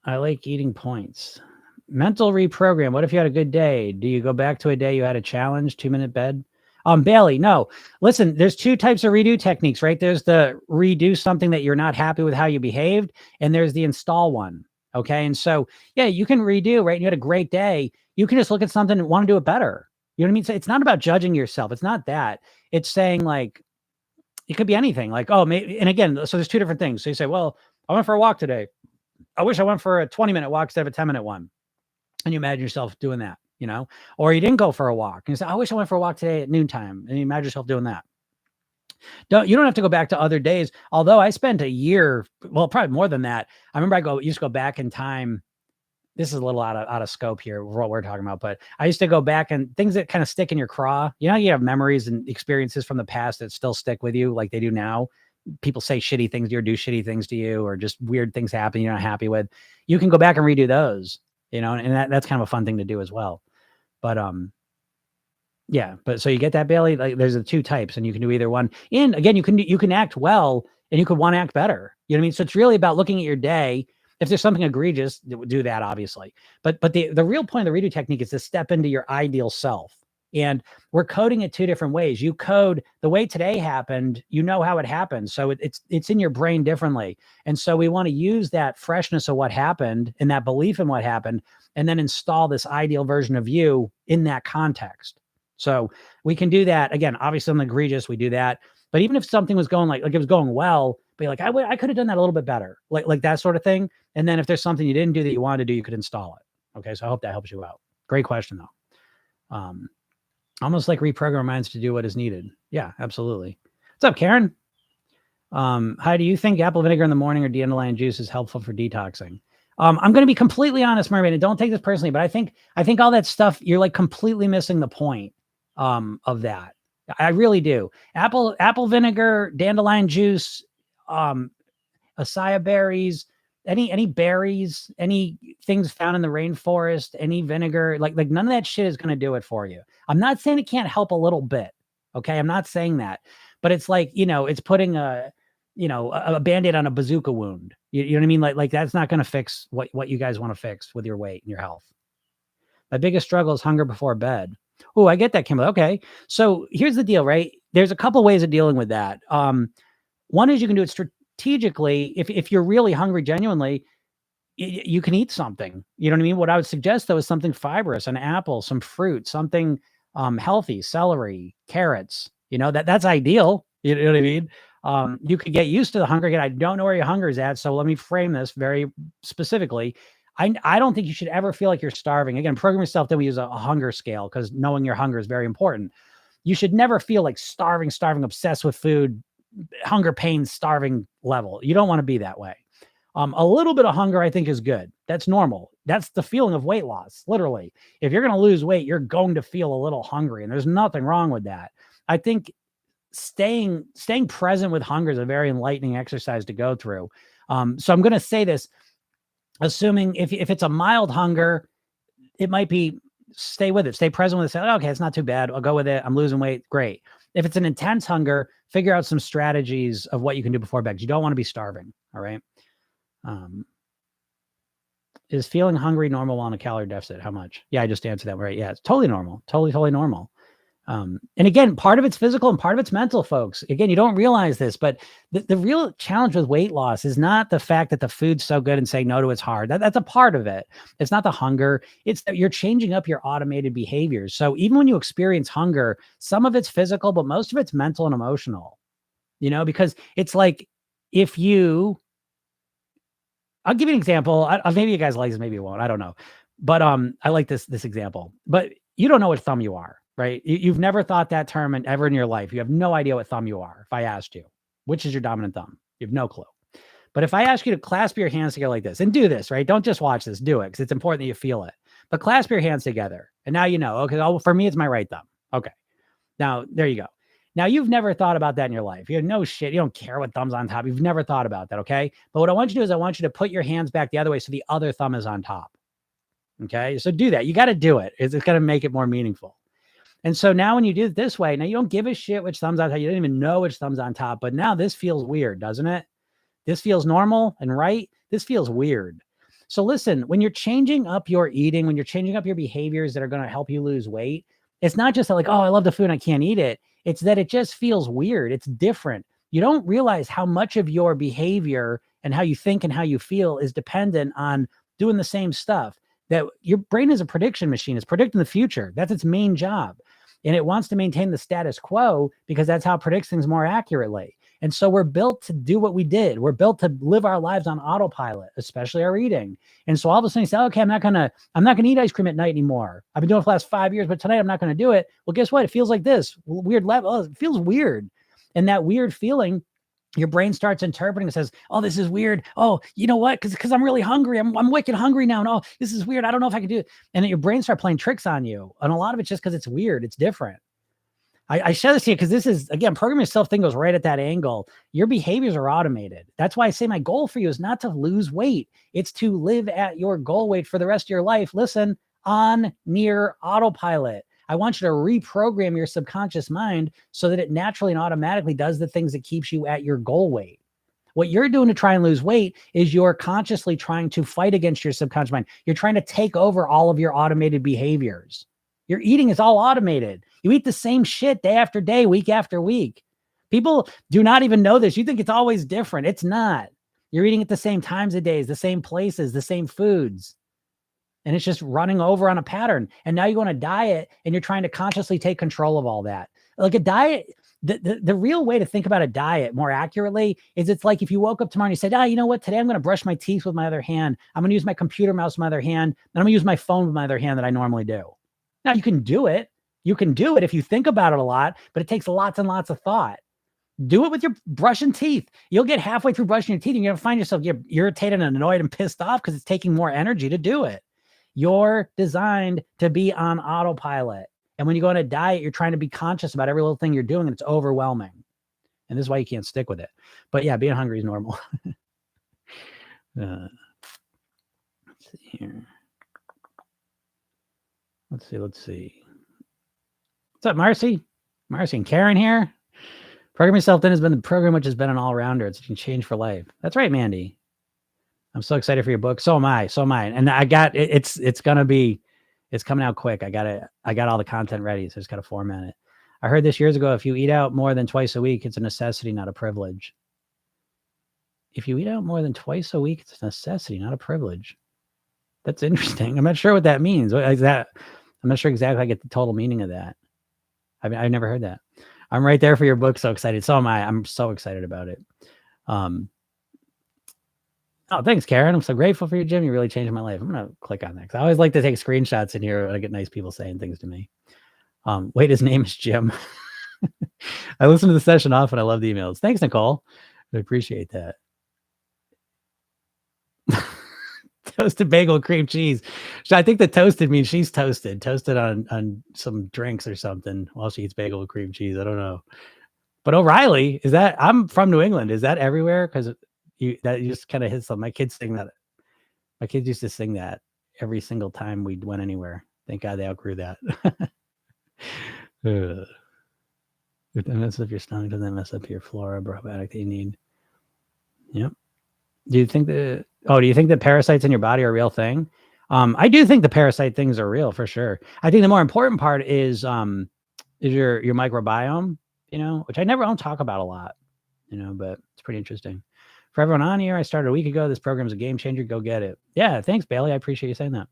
I like eating points. Mental reprogram. What if you had a good day? Do you go back to a day you had a challenge, 2-minute bed? Bailey, no. Listen, there's 2 types of redo techniques, right? There's the redo something that you're not happy with how you behaved, and there's the install one. Okay. And so, yeah, you can redo, right? You had a great day. You can just look at something and want to do it better. You know what I mean? So it's not about judging yourself. It's not that. It's saying like, it could be anything like, oh, maybe, and again, so there's two different things. So you say, well, I went for a walk today. I wish I went for a 20-minute walk instead of a 10-minute one. And you imagine yourself doing that, or you didn't go for a walk. And you say, I wish I went for a walk today at noontime. And you imagine yourself doing that. You don't have to go back to other days. Although I spent a year, well, probably more than that. I remember used to go back in time. This is a little out of scope here for what we're talking about, but I used to go back and things that kind of stick in your craw. You have memories and experiences from the past that still stick with you like they do now. People say shitty things to you or do shitty things to you, or just weird things happen you're not happy with. You can go back and redo those, and that's kind of a fun thing to do as well. But yeah, but so you get that, Bailey. Like there's the two types, and you can do either one. And again, you can act well, and you could want to act better. You know what I mean? So it's really about looking at your day. If there's something egregious, do that, obviously. But the real point of the redo technique is to step into your ideal self. And we're coding it two different ways. You code the way today happened, how it happened. So it's in your brain differently. And so we want to use that freshness of what happened and that belief in what happened, and then install this ideal version of you in that context. So we can do that. Again, obviously on the egregious, we do that. But even if something was going like it was going well, be like, I could have done that a little bit better, like that sort of thing. And then if there's something you didn't do that you wanted to do, you could install it. Okay, so I hope that helps you out. Great question though. Almost like reprogram minds to do what is needed. Yeah, absolutely. What's up, Karen? Hi, do you think apple vinegar in the morning or dandelion juice is helpful for detoxing? I'm going to be completely honest, Mermaid, and don't take this personally, but I think all that stuff, you're like completely missing the point of that. I really do. Apple vinegar, dandelion juice, acai berries, any berries, any things found in the rainforest, any vinegar, like none of that shit is going to do it for you. I'm not saying it can't help a little bit. Okay. I'm not saying that, but it's like, it's putting a Band-Aid on a bazooka wound. You know what I mean? Like that's not going to fix what you guys want to fix with your weight and your health. My biggest struggle is hunger before bed. Oh, I get that, Kimberly. Okay. So here's the deal, right? There's a couple ways of dealing with that. One is you can do it strategically. If you're really hungry, genuinely, you can eat something. You know what I mean? What I would suggest though is something fibrous, an apple, some fruit, something healthy, celery, carrots. That's ideal. You know what I mean? You could get used to the hunger again. I don't know where your hunger is at, so let me frame this very specifically. I don't think you should ever feel like you're starving. Again, program yourself. Then we use a hunger scale because knowing your hunger is very important. You should never feel like starving, obsessed with food, hunger, pain, starving level. You don't want to be that way. A little bit of hunger, I think, is good. That's normal. That's the feeling of weight loss. Literally, if you're going to lose weight, you're going to feel a little hungry, and there's nothing wrong with that. I think staying present with hunger is a very enlightening exercise to go through. So I'm going to say this, assuming if it's a mild hunger, it might be stay with it, stay present with it. Say, okay, it's not too bad. I'll go with it. I'm losing weight. Great. If it's an intense hunger, figure out some strategies of what you can do before bed. You don't want to be starving. All right. Is feeling hungry normal while on a calorie deficit? How much? Yeah, I just answered that. Right. Yeah, it's totally normal. Totally normal. And again, part of it's physical and part of it's mental, folks. Again, you don't realize this, but the real challenge with weight loss is not the fact that the food's so good and saying no to it's hard. That's a part of it. It's not the hunger. It's that you're changing up your automated behaviors. So even when you experience hunger, some of it's physical, but most of it's mental and emotional, because it's like I'll give you an example. Maybe you guys like this, maybe you won't. I don't know. But I like this example. But you don't know what thumb you are, right? You've never thought that term ever in your life. You have no idea what thumb you are. If I asked you, which is your dominant thumb, you have no clue. But if I ask you to clasp your hands together like this and do this, right? Don't just watch this, do it, because it's important that you feel it. But clasp your hands together. And now you know, okay, for me, it's my right thumb. Okay. Now, there you go. Now, you've never thought about that in your life. You have no shit. You don't care what thumb's on top. You've never thought about that, okay? But what I want you to do is I want you to put your hands back the other way so the other thumb is on top, okay? So do that. You got to do it. It's going to make it more meaningful. And so now when you do it this way, now you don't give a shit which thumb's on top. You don't even know which thumb's on top. But now this feels weird, doesn't it? This feels normal and right. This feels weird. So listen, when you're changing up your eating, when you're changing up your behaviors that are going to help you lose weight, it's not just like, oh, I love the food and I can't eat it. It's that it just feels weird. It's different. You don't realize how much of your behavior and how you think and how you feel is dependent on doing the same stuff. That your brain is a prediction machine. It's predicting the future. That's its main job. and it wants to maintain the status quo because that's how it predicts things more accurately. And so we're built to do what we did. We're built to live our lives on autopilot, especially our eating. And so all of a sudden you say, okay, I'm not gonna eat ice cream at night anymore. I've been doing it for the last 5 years, but tonight I'm not gonna do it. Well, guess what? It feels like this weird level. Oh, it feels weird. And that weird feeling, your brain starts interpreting and says, oh, this is weird. Oh, you know what? Because I'm really hungry. I'm wicked hungry now. And oh, this is weird. I don't know if I can do it. And then your brain starts playing tricks on you. And a lot of it's just because it's weird. It's different. I share this to you because this is, again, programming yourself thing goes right at that angle. Your behaviors are automated. That's why I say my goal for you is not to lose weight. It's to live at your goal weight for the rest of your life. Listen, on near autopilot. I want you to reprogram your subconscious mind so that it naturally and automatically does the things that keeps you at your goal weight. What you're doing to try and lose weight is you're consciously trying to fight against your subconscious mind. You're trying to take over all of your automated behaviors. Your eating is all automated. You eat the same shit day after day, week after week. People do not even know this. You think it's always different. It's not. You're eating at the same times of days, the same places, the same foods. And it's just running over on a pattern. And now you go on a diet and you're trying to consciously take control of all that. Like a diet, the real way to think about a diet more accurately is it's like if you woke up tomorrow and you said, you know what, today I'm going to brush my teeth with my other hand. I'm going to use my computer mouse with my other hand. And I'm going to use my phone with my other hand that I normally do. Now you can do it. You can do it if you think about it a lot, but it takes lots and lots of thought. Do it with your brushing teeth. You'll get halfway through brushing your teeth and you're going to find yourself irritated and annoyed and pissed off because it's taking more energy to do it. You're designed to be on autopilot. And when you go on a diet, you're trying to be conscious about every little thing you're doing, and it's overwhelming. And this is why you can't stick with it. But yeah, being hungry is normal. Let's see here. Let's see. What's up, Marcy? Marcy and Karen here. Program Yourself Thin has been the program which has been an all-rounder. It's been changed for life. That's right, Mandy. I'm so excited for your book. So am I. And I got it's coming out quick. I got all the content ready. So I just got to format it. I heard this years ago. If you eat out more than twice a week, it's a necessity, not a privilege. If you eat out more than twice a week, it's a necessity, not a privilege. That's interesting. I'm not sure what that means. What is that? I'm not sure exactly I get the total meaning of that. I mean, I've never heard that. I'm right there for your book. So excited. So am I. I'm so excited about it. Oh, thanks, Karen. I'm so grateful for you, Jim. You really changed my life. I'm going to click on that because I always like to take screenshots in here when I get nice people saying things to me. Wait, his name is Jim. I listen to the session often. I love the emails. Thanks, Nicole. I appreciate that. Toasted bagel, cream cheese. So I think the toasted means she's toasted on some drinks or something while she eats bagel with cream cheese. I don't know. But O'Reilly, I'm from New England. Is that everywhere? Because you just kind of hits something. My kids sing that. My kids used to sing that every single time we went anywhere. Thank God they outgrew that. If that messes up your stomach, doesn't that mess up your flora probiotic that you need? Yep. Do you think that parasites in your body are a real thing? I do think the parasite things are real for sure. I think the more important part is your microbiome, which I don't talk about a lot, but it's pretty interesting. For everyone on here, I started a week ago. This program is a game changer. Go get it. Yeah, thanks, Bailey. I appreciate you saying that.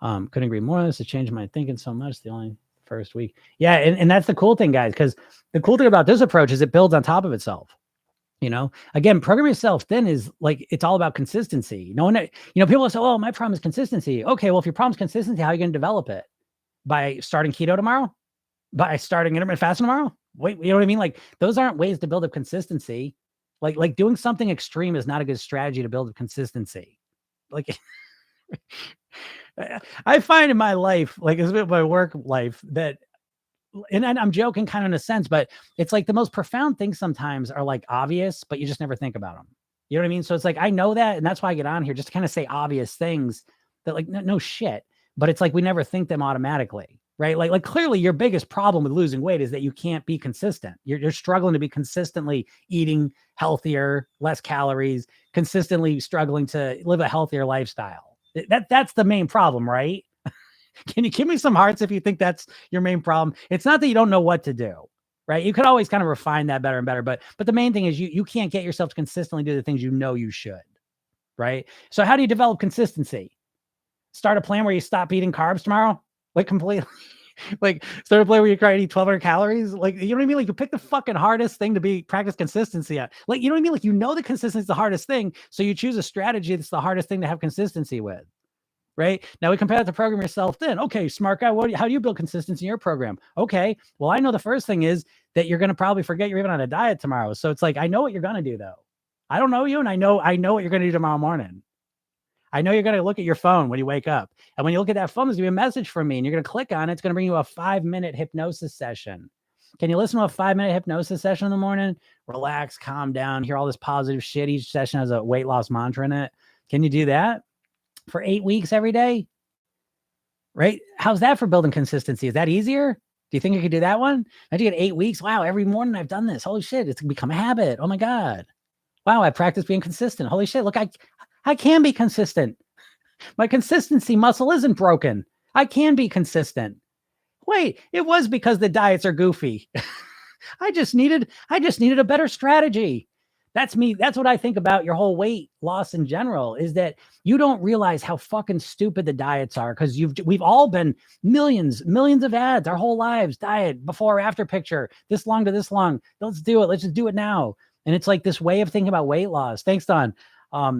Couldn't agree more. This has changed my thinking so much. The only first week. Yeah, and that's the cool thing, guys, because the cool thing about this approach is it builds on top of itself. Again, program yourself thin is like, it's all about consistency. People say, oh, my problem is consistency. Okay, well, if your problem is consistency, how are you going to develop it? By starting keto tomorrow? By starting intermittent fasting tomorrow? Wait, you know what I mean? Like, those aren't ways to build up consistency. Like doing something extreme is not a good strategy to build up consistency. Like, I find in my life, like it's been my work life, that, and I'm joking kind of in a sense, but it's like the most profound things sometimes are like obvious, but you just never think about them. You know what I mean? So it's like, I know that, and that's why I get on here just to kind of say obvious things that like, no shit, but it's like, we never think them automatically, right? Like clearly your biggest problem with losing weight is that you can't be consistent. You're struggling to be consistently eating healthier, less calories, consistently struggling to live a healthier lifestyle. That's the main problem, right? Can you give me some hearts if you think that's your main problem? It's not that you don't know what to do, right? You could always kind of refine that better and better, but the main thing is you can't get yourself to consistently do the things you should, right? So how do you develop consistency? Start a plan where you stop eating carbs tomorrow, like completely. Like start a play where you try to eat 1,200 calories. Like, you know what I mean? Like you pick the fucking hardest thing to practice consistency at. Like, you know what I mean? Like, the consistency is the hardest thing. So you choose a strategy that's the hardest thing to have consistency with. Right now, we compare that to program yourself. Then, okay, smart guy, how do you build consistency in your program? Okay, well, I know the first thing is that you're going to probably forget you're even on a diet tomorrow. So it's like, I know what you're going to do though. I don't know you, and I know what you're going to do tomorrow morning. I know you're going to look at your phone when you wake up, and when you look at that phone, there's going to be a message from me, and you're going to click on it. It's going to bring you a 5-minute hypnosis session. Can you listen to a 5-minute hypnosis session in the morning? Relax, calm down, hear all this positive shit. Each session has a weight loss mantra in it. Can you do that for 8 weeks every day? Right? How's that for building consistency? Is that easier? Do you think you could do that one? Imagine you get 8 weeks. Wow, every morning I've done this. Holy shit, it's become a habit. Oh my God. Wow, I practice being consistent. Holy shit, look, I can be consistent. My consistency muscle isn't broken. I can be consistent. Wait, it was because the diets are goofy. I just needed a better strategy. That's me. That's what I think about your whole weight loss in general, is that you don't realize how fucking stupid the diets are, because we've all been millions of ads our whole lives. Diet, before or after picture, this long to this long. Let's do it. Let's just do it now. And it's like this way of thinking about weight loss. Thanks, Don.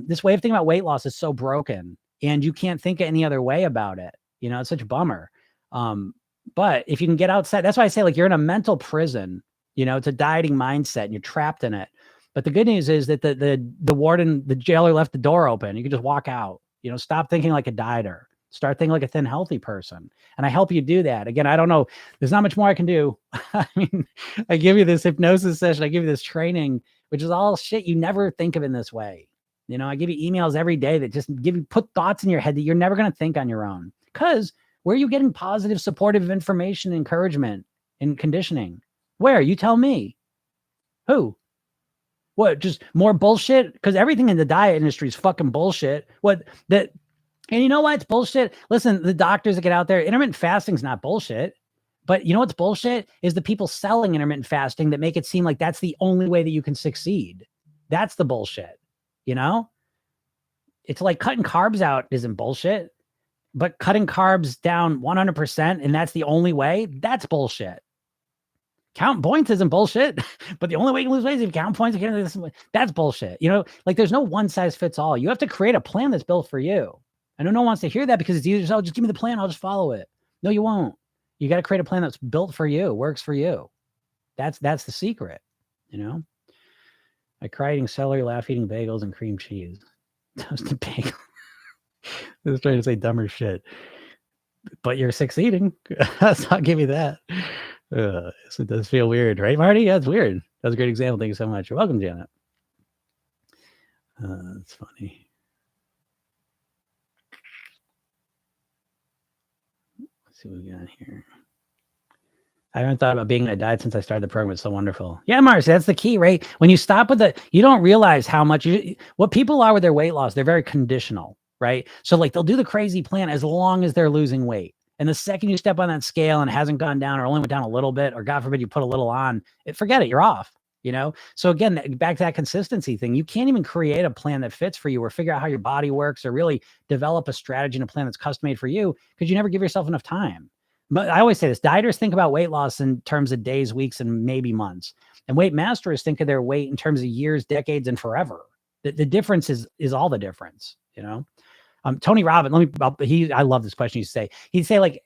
This way of thinking about weight loss is so broken, and you can't think any other way about it. You know, it's such a bummer. But if you can get outside, that's why I say, like, you're in a mental prison. You know, it's a dieting mindset, and you're trapped in it. But the good news is that the warden, the jailer, left the door open. You can just walk out. You know, stop thinking like a dieter. Start thinking like a thin, healthy person. And I help you do that. Again, I don't know. There's not much more I can do. I mean, I give you this hypnosis session. I give you this training, which is all shit you never think of in this way. You know, I give you emails every day that just put thoughts in your head that you're never going to think on your own. Because where are you getting positive, supportive information, encouragement, and conditioning? Where? You tell me. Who? What, just more bullshit? Because everything in the diet industry is fucking bullshit. And you know why it's bullshit? Listen, the doctors that get out there, intermittent fasting is not bullshit. But you know what's bullshit? Is the people selling intermittent fasting that make it seem like that's the only way that you can succeed. That's the bullshit. You know? It's like cutting carbs out isn't bullshit. But cutting carbs down 100% and that's the only way, that's bullshit. Count points isn't bullshit, but the only way you can lose weight is if you count points. That's bullshit. You know, like, there's no one size fits all. You have to create a plan that's built for you. I know no one wants to hear that, because it's easier to say, oh, just give me the plan, I'll just follow it. No, you won't. You got to create a plan that's built for you, works for you. That's the secret, you know? I cry eating celery, laugh eating bagels and cream cheese. Toasted bagel. I was trying to say dumber shit. But you're succeeding. So I'll give you that. So it does feel weird, right, Marty? Yeah, it's weird. That was a great example. Thank you so much. You're welcome, Janet. That's funny. Let's see what we got here. I haven't thought about being on a diet since I started the program. It's so wonderful. Yeah, Marcy, that's the key, right? When you stop with you don't realize how much what people are with their weight loss. They're very conditional, right? So like, they'll do the crazy plan as long as they're losing weight. And the second you step on that scale and it hasn't gone down, or only went down a little bit, or God forbid you put a little on, forget it, you're off, you know? So again, back to that consistency thing, you can't even create a plan that fits for you, or figure out how your body works, or really develop a strategy and a plan that's custom made for you, because you never give yourself enough time. But I always say this, dieters think about weight loss in terms of days, weeks, and maybe months. And weight masters think of their weight in terms of years, decades, and forever. The difference is all the difference, you know? Tony Robbins, I love this question. He'd say like,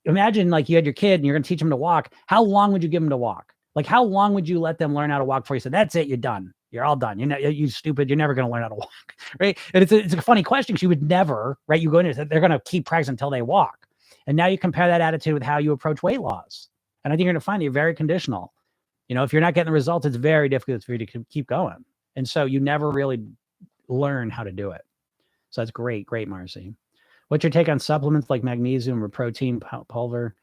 imagine like you had your kid and you're going to teach him to walk. How long would you give him to walk? Like, how long would you let them learn how to walk before you said, that's it, you're done. You're all done. You stupid. You're never going to learn how to walk. Right. And it's a funny question, because you would never, right? You go in there, they're going to keep practicing until they walk. And now you compare that attitude with how you approach weight loss. And I think you're going to find you're very conditional. You know, if you're not getting the results, it's very difficult for you to keep going. And so you never really learn how to do it. So that's great. Great, Marcy. What's your take on supplements like magnesium or protein pulver?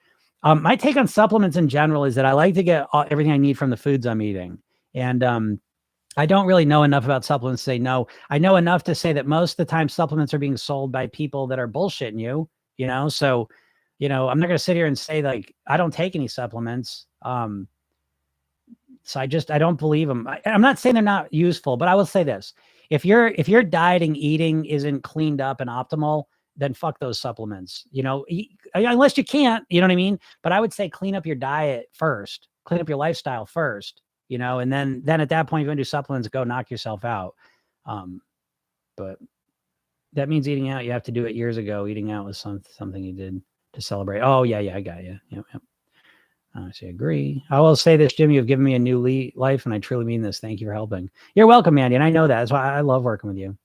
My take on supplements in general is that I like to get everything I need from the foods I'm eating. And I don't really know enough about supplements to say no. I know enough to say that most of the time supplements are being sold by people that are bullshitting you, you know? So, you know, I'm not going to sit here and say like, I don't take any supplements. So I don't believe them. I'm not saying they're not useful, but I will say this. If your dieting, eating isn't cleaned up and optimal, then fuck those supplements, unless you can't, you know what I mean? But I would say clean up your diet first, clean up your lifestyle first, and then at that point, if you want to do supplements, go knock yourself out. But that means eating out. You have to do it years ago. Eating out was something you did to celebrate. Oh yeah. I got you. Yep. I agree. I will say this, Jim, you've given me a new life, and I truly mean this. Thank you for helping. You're welcome, Andy. And I know that. That's why I love working with you.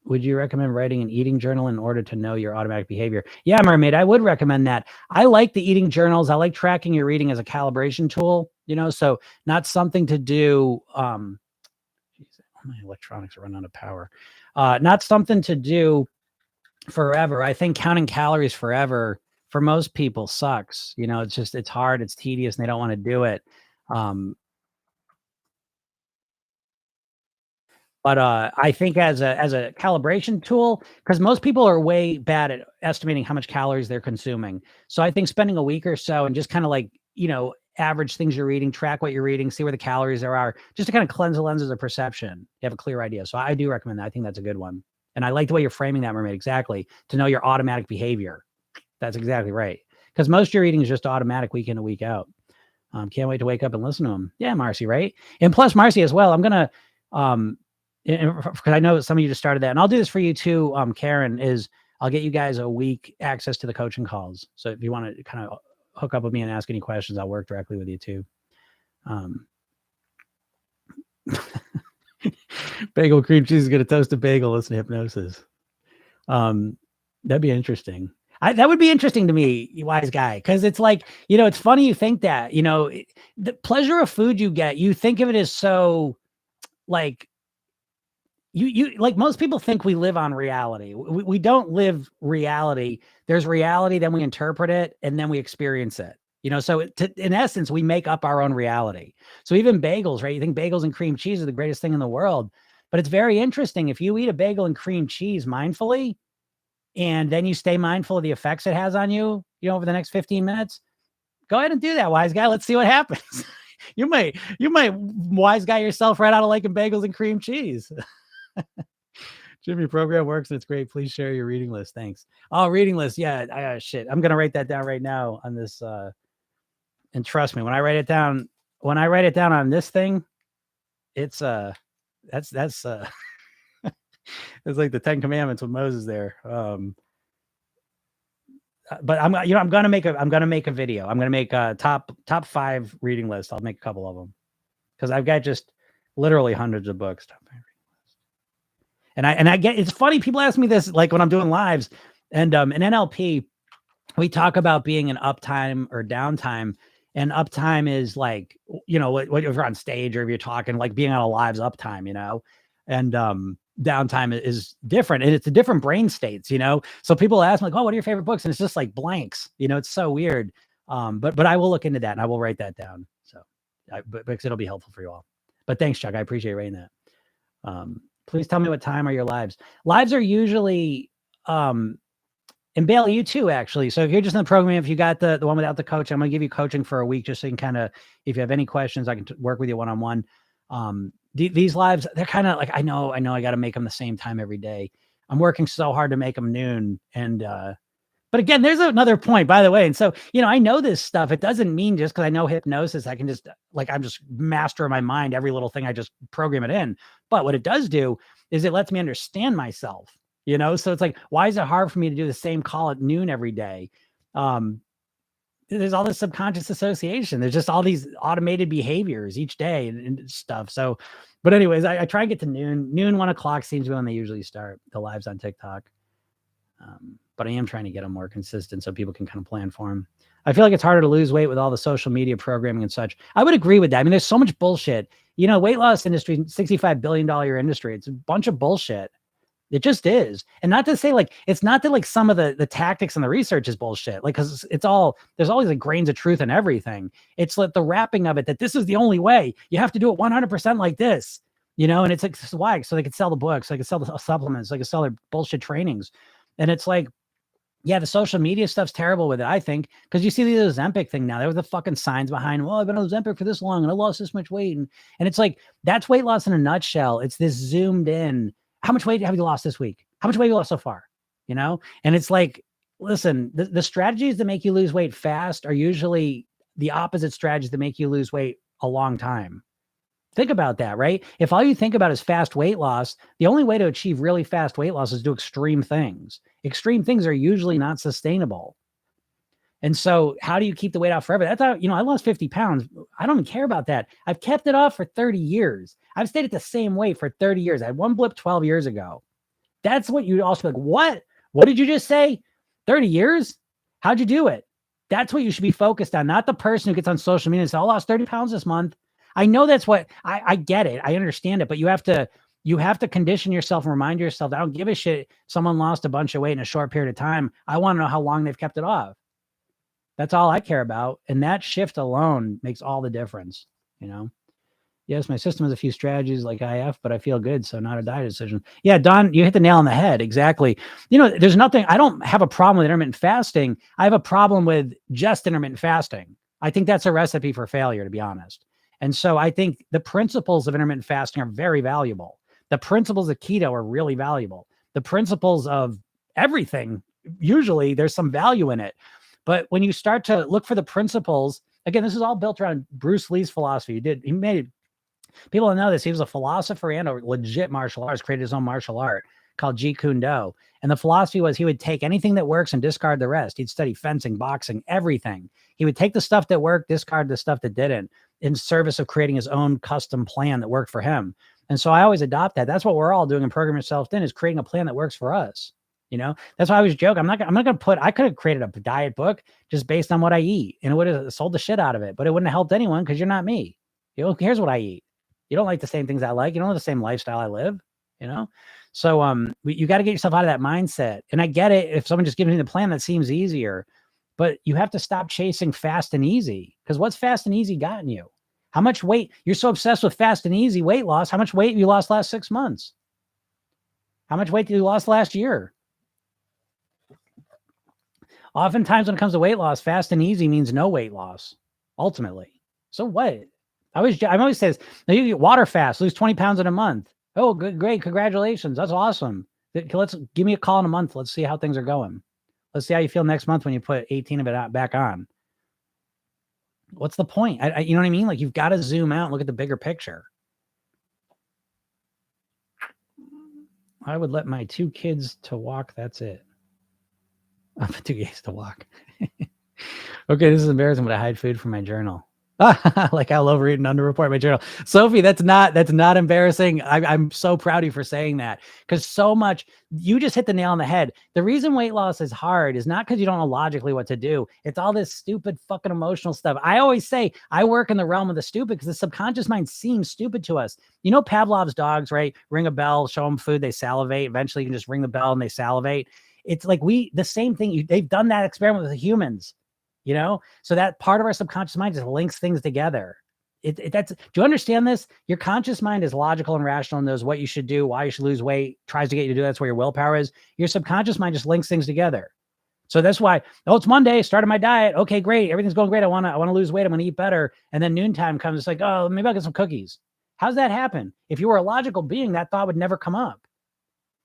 Would you recommend writing an eating journal in order to know your automatic behavior? Yeah, Mermaid, I would recommend that. I like the eating journals. I like tracking your eating as a calibration tool, so not something to do. Geez, my electronics are running out of power. Not something to do forever. I think counting calories forever for most people sucks. It's hard, it's tedious, and they don't want to do it. But I think as a calibration tool, because most people are way bad at estimating how much calories they're consuming. So I think spending a week or so and just kind of average things you're eating, track what you're eating, see where the calories there are, just to kind of cleanse the lenses of perception. You have a clear idea. So I do recommend that. I think that's a good one. And I like the way you're framing that, Mermaid, exactly, to know your automatic behavior. That's exactly right. Because most of your eating is just automatic week in and week out. Can't wait to wake up and listen to them. Yeah, Marcy, right? And plus, Marcy, as well, I'm going to, because I know some of you just started that, and I'll do this for you too, Karen, is I'll get you guys a week access to the coaching calls. So if you want to kind of hook up with me and ask any questions, I'll work directly with you too. Bagel cream cheese is going to toast a bagel. Listen to Hypnosis. That'd be interesting. That would be interesting to me, you wise guy, because it's like, it's funny you think that, the pleasure of food you get, you think of it as so like, you like most people think we live on reality. We don't live reality. There's reality, then we interpret it, and then we experience it. So in essence, we make up our own reality. So even bagels, right? You think bagels and cream cheese are the greatest thing in the world, but it's very interesting. If you eat a bagel and cream cheese mindfully, and then you stay mindful of the effects it has on you, over the next 15 minutes, go ahead and do that, wise guy. Let's see what happens. You might wise guy yourself right out of liking bagels and cream cheese. Jimmy, program works and it's great. Please share your reading list. Thanks. Oh, reading list. Yeah. Shit. I'm going to write that down right now on this. And trust me, when I write it down on this thing, it's that's it's like the 10 Commandments with Moses there. But I'm going to make a video. I'm going to make a top 5 reading list. I'll make a couple of them because I've got just literally hundreds of books. And I get, it's funny. People ask me this, like when I'm doing lives, and in NLP, we talk about being an uptime or downtime, and uptime is like, what if you're on stage or if you're talking, like being on a live's uptime, and downtime is different, and it's a different brain states, So people ask me like, oh, what are your favorite books? And it's just like blanks, it's so weird. But I will look into that and I will write that down. So, because it'll be helpful for you all. But thanks, Chuck. I appreciate writing that. Please tell me what time are your lives. Lives are usually, and Bailey, you too, actually. So if you're just in the program, if you got the one without the coach, I'm going to give you coaching for a week just so you can kind of, if you have any questions, I can work with you one-on-one. These lives, they're kind of like, I know I got to make them the same time every day. I'm working so hard to make them noon. And, but again, there's another point, by the way. And so, I know this stuff. It doesn't mean just because I know hypnosis, I can just I'm just master of my mind. Every little thing, I just program it in. But what it does do is it lets me understand myself, So it's like, why is it hard for me to do the same call at noon every day? There's all this subconscious association. There's just all these automated behaviors each day and stuff. So, but anyways, I try and get to noon, 1 o'clock seems to be when they usually start the lives on TikTok. But I am trying to get them more consistent so people can kind of plan for them. I feel like it's harder to lose weight with all the social media programming and such. I would agree with that. I mean, there's so much bullshit, weight loss industry, $65 billion industry. It's a bunch of bullshit. It just is. And not to say it's not that some of the tactics and the research is bullshit. Cause there's always like grains of truth in everything. It's like the wrapping of it that this is the only way. You have to do it 100% like this, and it's like, why? So they could sell the books, they could sell the supplements, they could sell their bullshit trainings. And it's like, yeah, the social media stuff's terrible with it, I think, because you see the Ozempic thing now. There were the fucking signs behind, well, I've been on Ozempic for this long and I lost this much weight. And it's like, that's weight loss in a nutshell. It's this zoomed in. How much weight have you lost this week? How much weight you lost so far? You know? And it's like, listen, the strategies that make you lose weight fast are usually the opposite strategies that make you lose weight a long time. Think about that, right? If all you think about is fast weight loss, the only way to achieve really fast weight loss is to do extreme things. Extreme things are usually not sustainable. And so how do you keep the weight off forever? That's how, I lost 50 pounds. I don't even care about that. I've kept it off for 30 years. I've stayed at the same weight for 30 years. I had one blip 12 years ago. That's what you'd also be like, what? What did you just say? 30 years? How'd you do it? That's what you should be focused on, not the person who gets on social media and says, I lost 30 pounds this month. I know that's what I get it. I understand it, but you have to condition yourself and remind yourself that I don't give a shit. Someone lost a bunch of weight in a short period of time. I want to know how long they've kept it off. That's all I care about. And that shift alone makes all the difference. Yes, my system has a few strategies like IF, but I feel good. So not a diet decision. Yeah, Don, you hit the nail on the head. Exactly. There's nothing, I don't have a problem with intermittent fasting. I have a problem with just intermittent fasting. I think that's a recipe for failure, to be honest. And so I think the principles of intermittent fasting are very valuable. The principles of keto are really valuable. The principles of everything, usually there's some value in it. But when you start to look for the principles, again, this is all built around Bruce Lee's philosophy. He made people don't know this. He was a philosopher and a legit martial artist, created his own martial art called Jeet Kune Do. And the philosophy was he would take anything that works and discard the rest. He'd study fencing, boxing, everything. He would take the stuff that worked, discard the stuff that didn't, in service of creating his own custom plan that worked for him. And so I always adopt that. That's what we're all doing in Program Yourself Thin, is creating a plan that works for us. That's why I always joke. I could have created a diet book just based on what I eat, and it would have sold the shit out of it, but it wouldn't have helped anyone because you're not me. Who cares what I eat? You don't like the same things I like. You don't have the same lifestyle I live, So you got to get yourself out of that mindset. And I get it. If someone just gives me the plan, that seems easier, but you have to stop chasing fast and easy, because what's fast and easy gotten you? How much weight? You're so obsessed with fast and easy weight loss. How much weight have you lost last 6 months? How much weight did you lost last year? Oftentimes when it comes to weight loss, fast and easy means no weight loss, ultimately. So what? I always say this, now you get water fast, lose 20 pounds in a month. Oh, good, great. Congratulations. That's awesome. Let's give me a call in a month. Let's see how things are going. Let's see how you feel next month when you put 18 of it back on. What's the point? You know what I mean? Like, you've got to zoom out and look at the bigger picture. I would let my 2 kids to walk. That's it. I'm 2 kids to walk. Okay, this is embarrassing, but I hide food from my journal. Like I'll overeat and underreport my journal. Sophie, that's not embarrassing. I'm so proud of you for saying that, because so much, you just hit the nail on the head. The reason weight loss is hard is not because you don't know logically what to do. It's all this stupid fucking emotional stuff. I always say I work in the realm of the stupid because the subconscious mind seems stupid to us. Pavlov's dogs, right? Ring a bell, show them food, they salivate. Eventually you can just ring the bell and they salivate. It's like the same thing. They've done that experiment with the humans. So that part of our subconscious mind just links things together. Do you understand this? Your conscious mind is logical and rational and knows what you should do, why you should lose weight, tries to get you to do that. That's where your willpower is. Your subconscious mind just links things together. So that's why, it's Monday, started my diet. Okay, great. Everything's going great. I want to lose weight. I'm going to eat better. And then noontime comes. It's like, oh, maybe I'll get some cookies. How's that happen? If you were a logical being, that thought would never come up.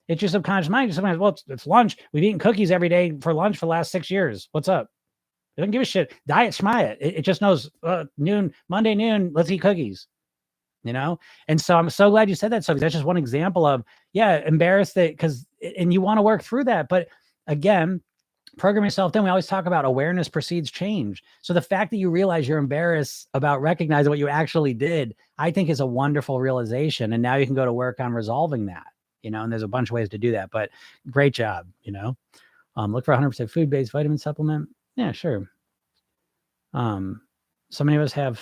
It's your subconscious mind. Sometimes, it's lunch. We've eaten cookies every day for lunch for the last 6 years. What's up? It doesn't give a shit. Diet schmiet. It just knows Monday noon, let's eat cookies, And so I'm so glad you said that. So that's just one example of, embarrassed that and you want to work through that. But again, Program Yourself Thin, we always talk about awareness precedes change. So the fact that you realize you're embarrassed about recognizing what you actually did, I think is a wonderful realization. And now you can go to work on resolving that, and there's a bunch of ways to do that, but great job, look for 100% food-based vitamin supplement. Yeah, sure. So many of us I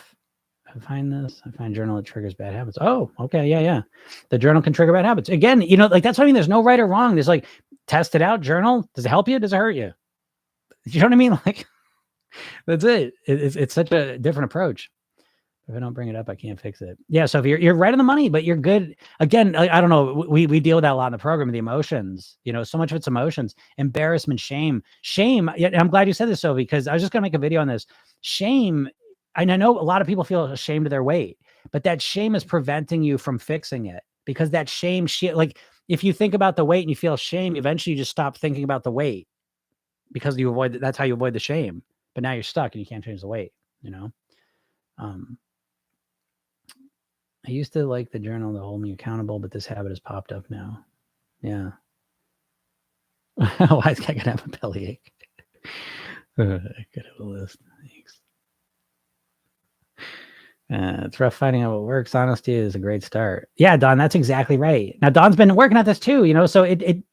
find journal that triggers bad habits. Oh, okay. Yeah. The journal can trigger bad habits. Again, that's what I mean. There's no right or wrong. There's test it out, journal. Does it help you? Does it hurt you? You know what I mean? That's it. It's such a different approach. If I don't bring it up, I can't fix it. Yeah. So if you're right on the money, but you're good. Again, I don't know. We deal with that a lot in the program, the emotions, so much of it's emotions, embarrassment, shame. Yeah, I'm glad you said this, Sophie, because I was just going to make a video on this. Shame. And I know a lot of people feel ashamed of their weight, but that shame is preventing you from fixing it, because that shame, if you think about the weight and you feel shame, eventually you just stop thinking about the weight because you avoid, that's how you avoid the shame. But now you're stuck and you can't change the weight, you know? I used to like the journal to hold me accountable, but this habit has popped up now. Yeah. Why is I gonna have a bellyache? I could have a list. Thanks. It's rough finding out what works. Honesty is a great start. Yeah, Don, that's exactly right. Now, Don's been working at this too, you know, so it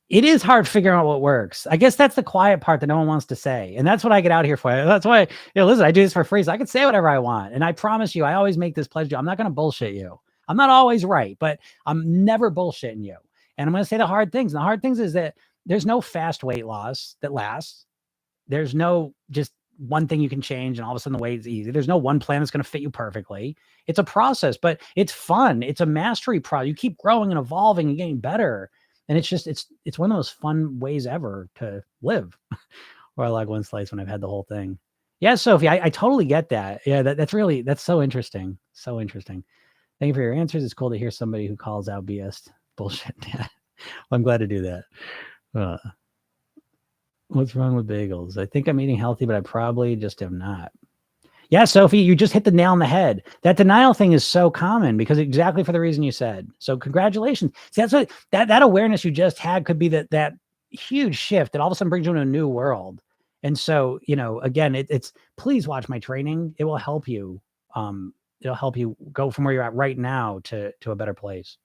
is hard figuring out what works. I guess that's the quiet part that no one wants to say. And that's what I get out here for. That's why, listen, I do this for free. So I can say whatever I want. And I promise you, I always make this pledge. I'm not going to bullshit you. I'm not always right, but I'm never bullshitting you. And I'm going to say the hard things. And the hard things is that there's no fast weight loss that lasts. There's no just one thing you can change and all of a sudden the weight is easy. There's no one plan that's going to fit you perfectly. It's a process, but it's fun. It's a mastery process. You keep growing and evolving and getting better. And it's just, it's one of those fun ways ever to live. Or I like one slice when I've had the whole thing. Yeah, Sophie, I totally get that. Yeah, that's so interesting. So interesting. Thank you for your answers. It's cool to hear somebody who calls out BS bullshit. Yeah. Well, I'm glad to do that. What's wrong with bagels? I think I'm eating healthy, but I probably just am not. Yeah, Sophie, you just hit the nail on the head. That denial thing is so common because exactly for the reason you said. So congratulations. See, that's what that awareness you just had could be that huge shift that all of a sudden brings you into a new world. And so, again, it's please watch my training. It will help you. It'll help you go from where you're at right now to a better place.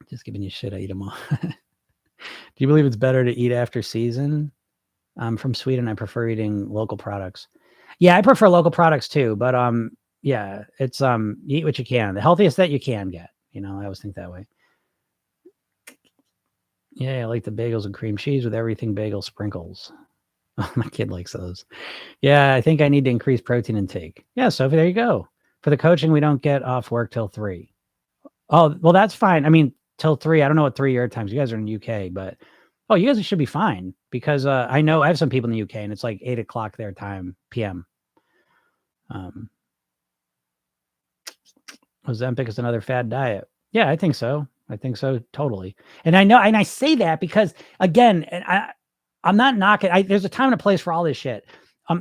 Just giving you shit. I eat them all. Do you believe it's better to eat after season? I'm from Sweden. I prefer eating local products. Yeah, I prefer local products too. But yeah, it's eat what you can. The healthiest that you can get. I always think that way. Yeah, I like the bagels and cream cheese with everything bagel sprinkles. My kid likes those. Yeah, I think I need to increase protein intake. Yeah, Sophie, there you go. For the coaching, we don't get off work till 3. Oh, well, that's fine. I mean, till 3. I don't know what 3 your times. You guys are in the UK, but you guys should be fine because I know I have some people in the UK and it's like 8 o'clock their time, PM. Ozempic is another fad diet. Yeah, I think so. Totally. And I know, and I say that because again, I'm not knocking. There's a time and a place for all this shit.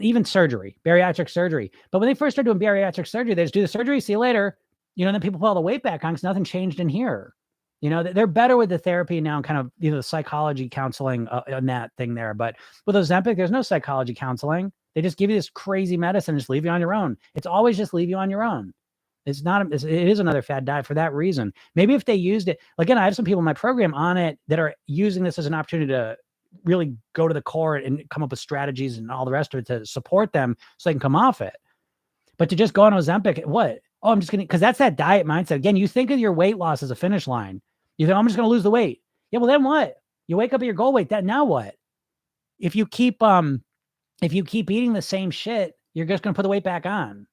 Even surgery, bariatric surgery. But when they first started doing bariatric surgery, they just do the surgery, see you later. And then people put all the weight back on because nothing changed in here. They're better with the therapy now, kind of, the psychology counseling on that thing there. But with Ozempic, there's no psychology counseling. They just give you this crazy medicine and just leave you on your own. It's always just leave you on your own. It's not, it is another fad diet for that reason. Maybe if they used it, again, I have some people in my program on it that are using this as an opportunity to really go to the core and come up with strategies and all the rest of it to support them so they can come off it. But to just go on Ozempic, what? Oh, I'm just going to, because that's that diet mindset. Again, you think of your weight loss as a finish line. You think, I'm just going to lose the weight. Yeah, well, then what? You wake up at your goal weight. Now what? If you keep eating the same shit, you're just going to put the weight back on.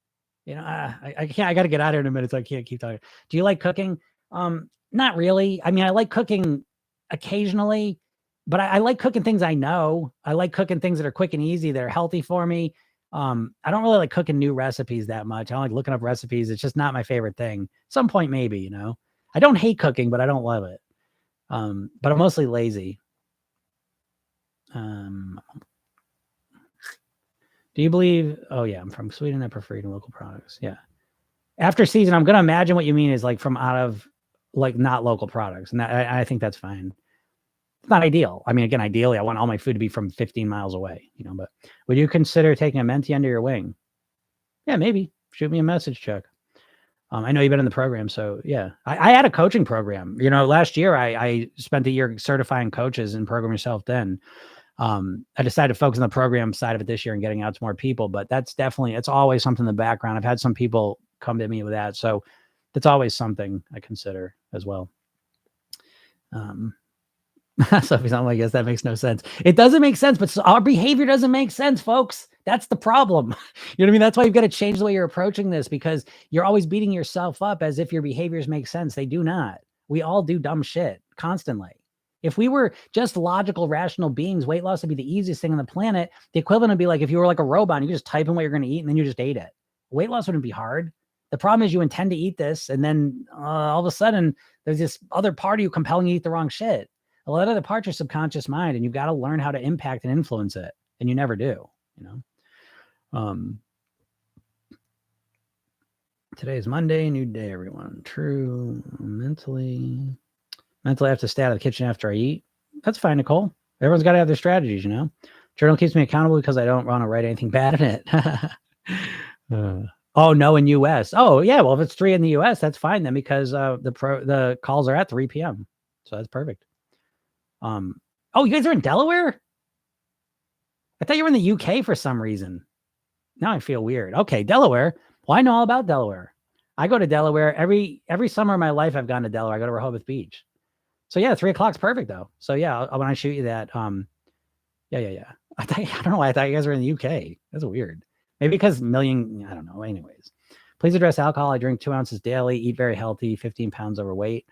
I can't. I got to get out of here in a minute, so I can't keep talking. Do you like cooking? Not really. I mean, I like cooking occasionally, but I like cooking things I know. I like cooking things that are quick and easy, that are healthy for me. I don't really like cooking new recipes that much. I don't like looking up recipes. It's just not my favorite thing. At some point, maybe, I don't hate cooking, but I don't love it. But I'm mostly lazy. Do you believe? Oh yeah, I'm from Sweden. I prefer eating local products. Yeah. After season, I'm gonna imagine what you mean is like from out of like not local products, and I think that's fine. It's not ideal. I mean, again, ideally, I want all my food to be from 15 miles away. But would you consider taking a mentee under your wing? Yeah, maybe. Shoot me a message, Chuck. I know you've been in the program, so yeah. I had a coaching program. Last year I spent a year certifying coaches and program yourself then. I decided to focus on the program side of it this year and getting out to more people, but it's always something in the background. I've had some people come to me with that. So that's always something I consider as well. So if I guess that makes no sense. It doesn't make sense, but our behavior doesn't make sense, folks. That's the problem. You know what I mean? That's why you've got to change the way you're approaching this, because you're always beating yourself up as if your behaviors make sense. They do not. We all do dumb shit constantly. If we were just logical, rational beings, weight loss would be the easiest thing on the planet. The equivalent would be like if you were like a robot, and you just type in what you're going to eat and then you just ate it. Weight loss wouldn't be hard. The problem is you intend to eat this, and then all of a sudden there's this other part of you compelling you to eat the wrong shit. A lot of the parts are subconscious mind, and you got to learn how to impact and influence it, and you never do. Today is Monday, new day, everyone. True. Mentally, I have to stay out of the kitchen after I eat. That's fine, Nicole. Everyone's got to have their strategies, Journal keeps me accountable because I don't want to write anything bad in it. Oh, no, in US. Oh, yeah. Well, if it's 3 in the US, that's fine then, because the calls are at 3 p.m. So that's perfect. Oh, you guys are in Delaware? I thought you were in the UK for some reason. Now I feel weird. Okay, Delaware. Well, I know all about Delaware. I go to Delaware every summer of my life. I've gone to Delaware. I go to Rehoboth Beach. So yeah, 3 o'clock's perfect though. So yeah, when I shoot you that, yeah. I don't know why I thought you guys were in the UK. That's weird. Maybe because I don't know. Anyways, please address alcohol. I drink 2 ounces daily, eat very healthy, 15 pounds overweight.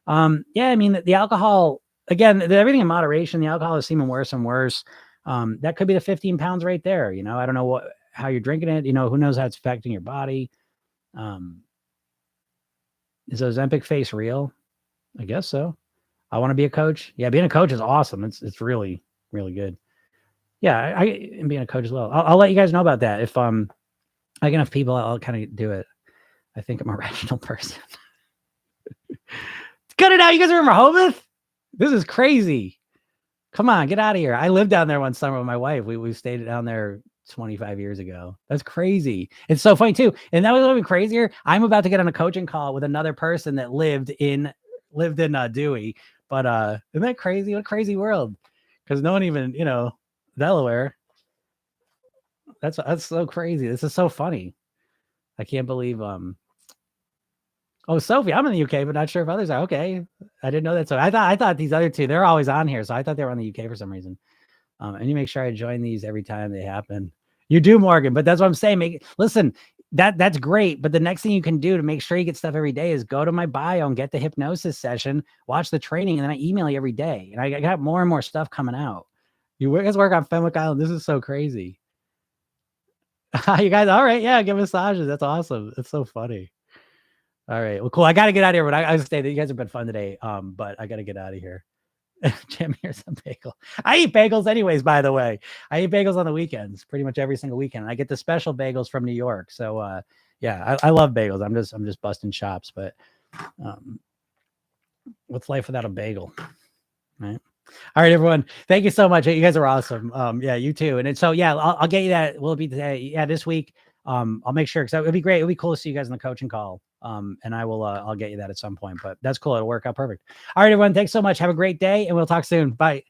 Yeah, I mean, the alcohol, again, everything in moderation. The alcohol is seeming worse and worse. That could be the 15 pounds right there. I don't know how you're drinking it. Who knows how it's affecting your body. Is Ozempic face real? I guess so. I want to be a coach. Yeah, being a coach is awesome. It's really, really good. Yeah, I am being a coach as well. I'll let you guys know about that. If I get enough people, I'll kind of do it. I think I'm a rational person. Cut it out. You guys are in Rehoboth? This is crazy. Come on, get out of here. I lived down there one summer with my wife. We stayed down there 25 years ago. That's crazy. It's so funny too. And that was even crazier. I'm about to get on a coaching call with another person that lived in Dewey. But isn't that crazy? What a crazy world. Because no one even, Delaware. That's so crazy. This is so funny. I can't believe oh, Sophie, I'm in the UK, but not sure if others are. Okay. I didn't know that. So I thought these other two, they're always on here. So I thought they were on the UK for some reason. And you make sure I join these every time they happen. You do, Morgan, but that's what I'm saying. Listen, that's great. But the next thing you can do to make sure you get stuff every day is go to my bio and get the hypnosis session, watch the training, and then I email you every day. And I got more and more stuff coming out. You guys work on Fenwick Island. This is so crazy. You guys, all right. Yeah, give massages. That's awesome. That's so funny. All right. Well, cool. I got to get out of here, but I say that you guys have been fun today. But I got to get out of here. Jim, here's some bagel. I eat bagels anyways, by the way. I eat bagels on the weekends, pretty much every single weekend. I get the special bagels from New York. So yeah, I love bagels. I'm just busting chops, but what's life without a bagel? Right. All right, everyone. Thank you so much. You guys are awesome. Yeah, you too. And so yeah, I'll get you that. Will it be today? Yeah, this week. I'll make sure, because it'd be great. It'd be cool to see you guys in the coaching call. And I will I'll get you that at some point, but that's cool. It'll work out perfect. All right, everyone. Thanks so much. Have a great day, and we'll talk soon. Bye.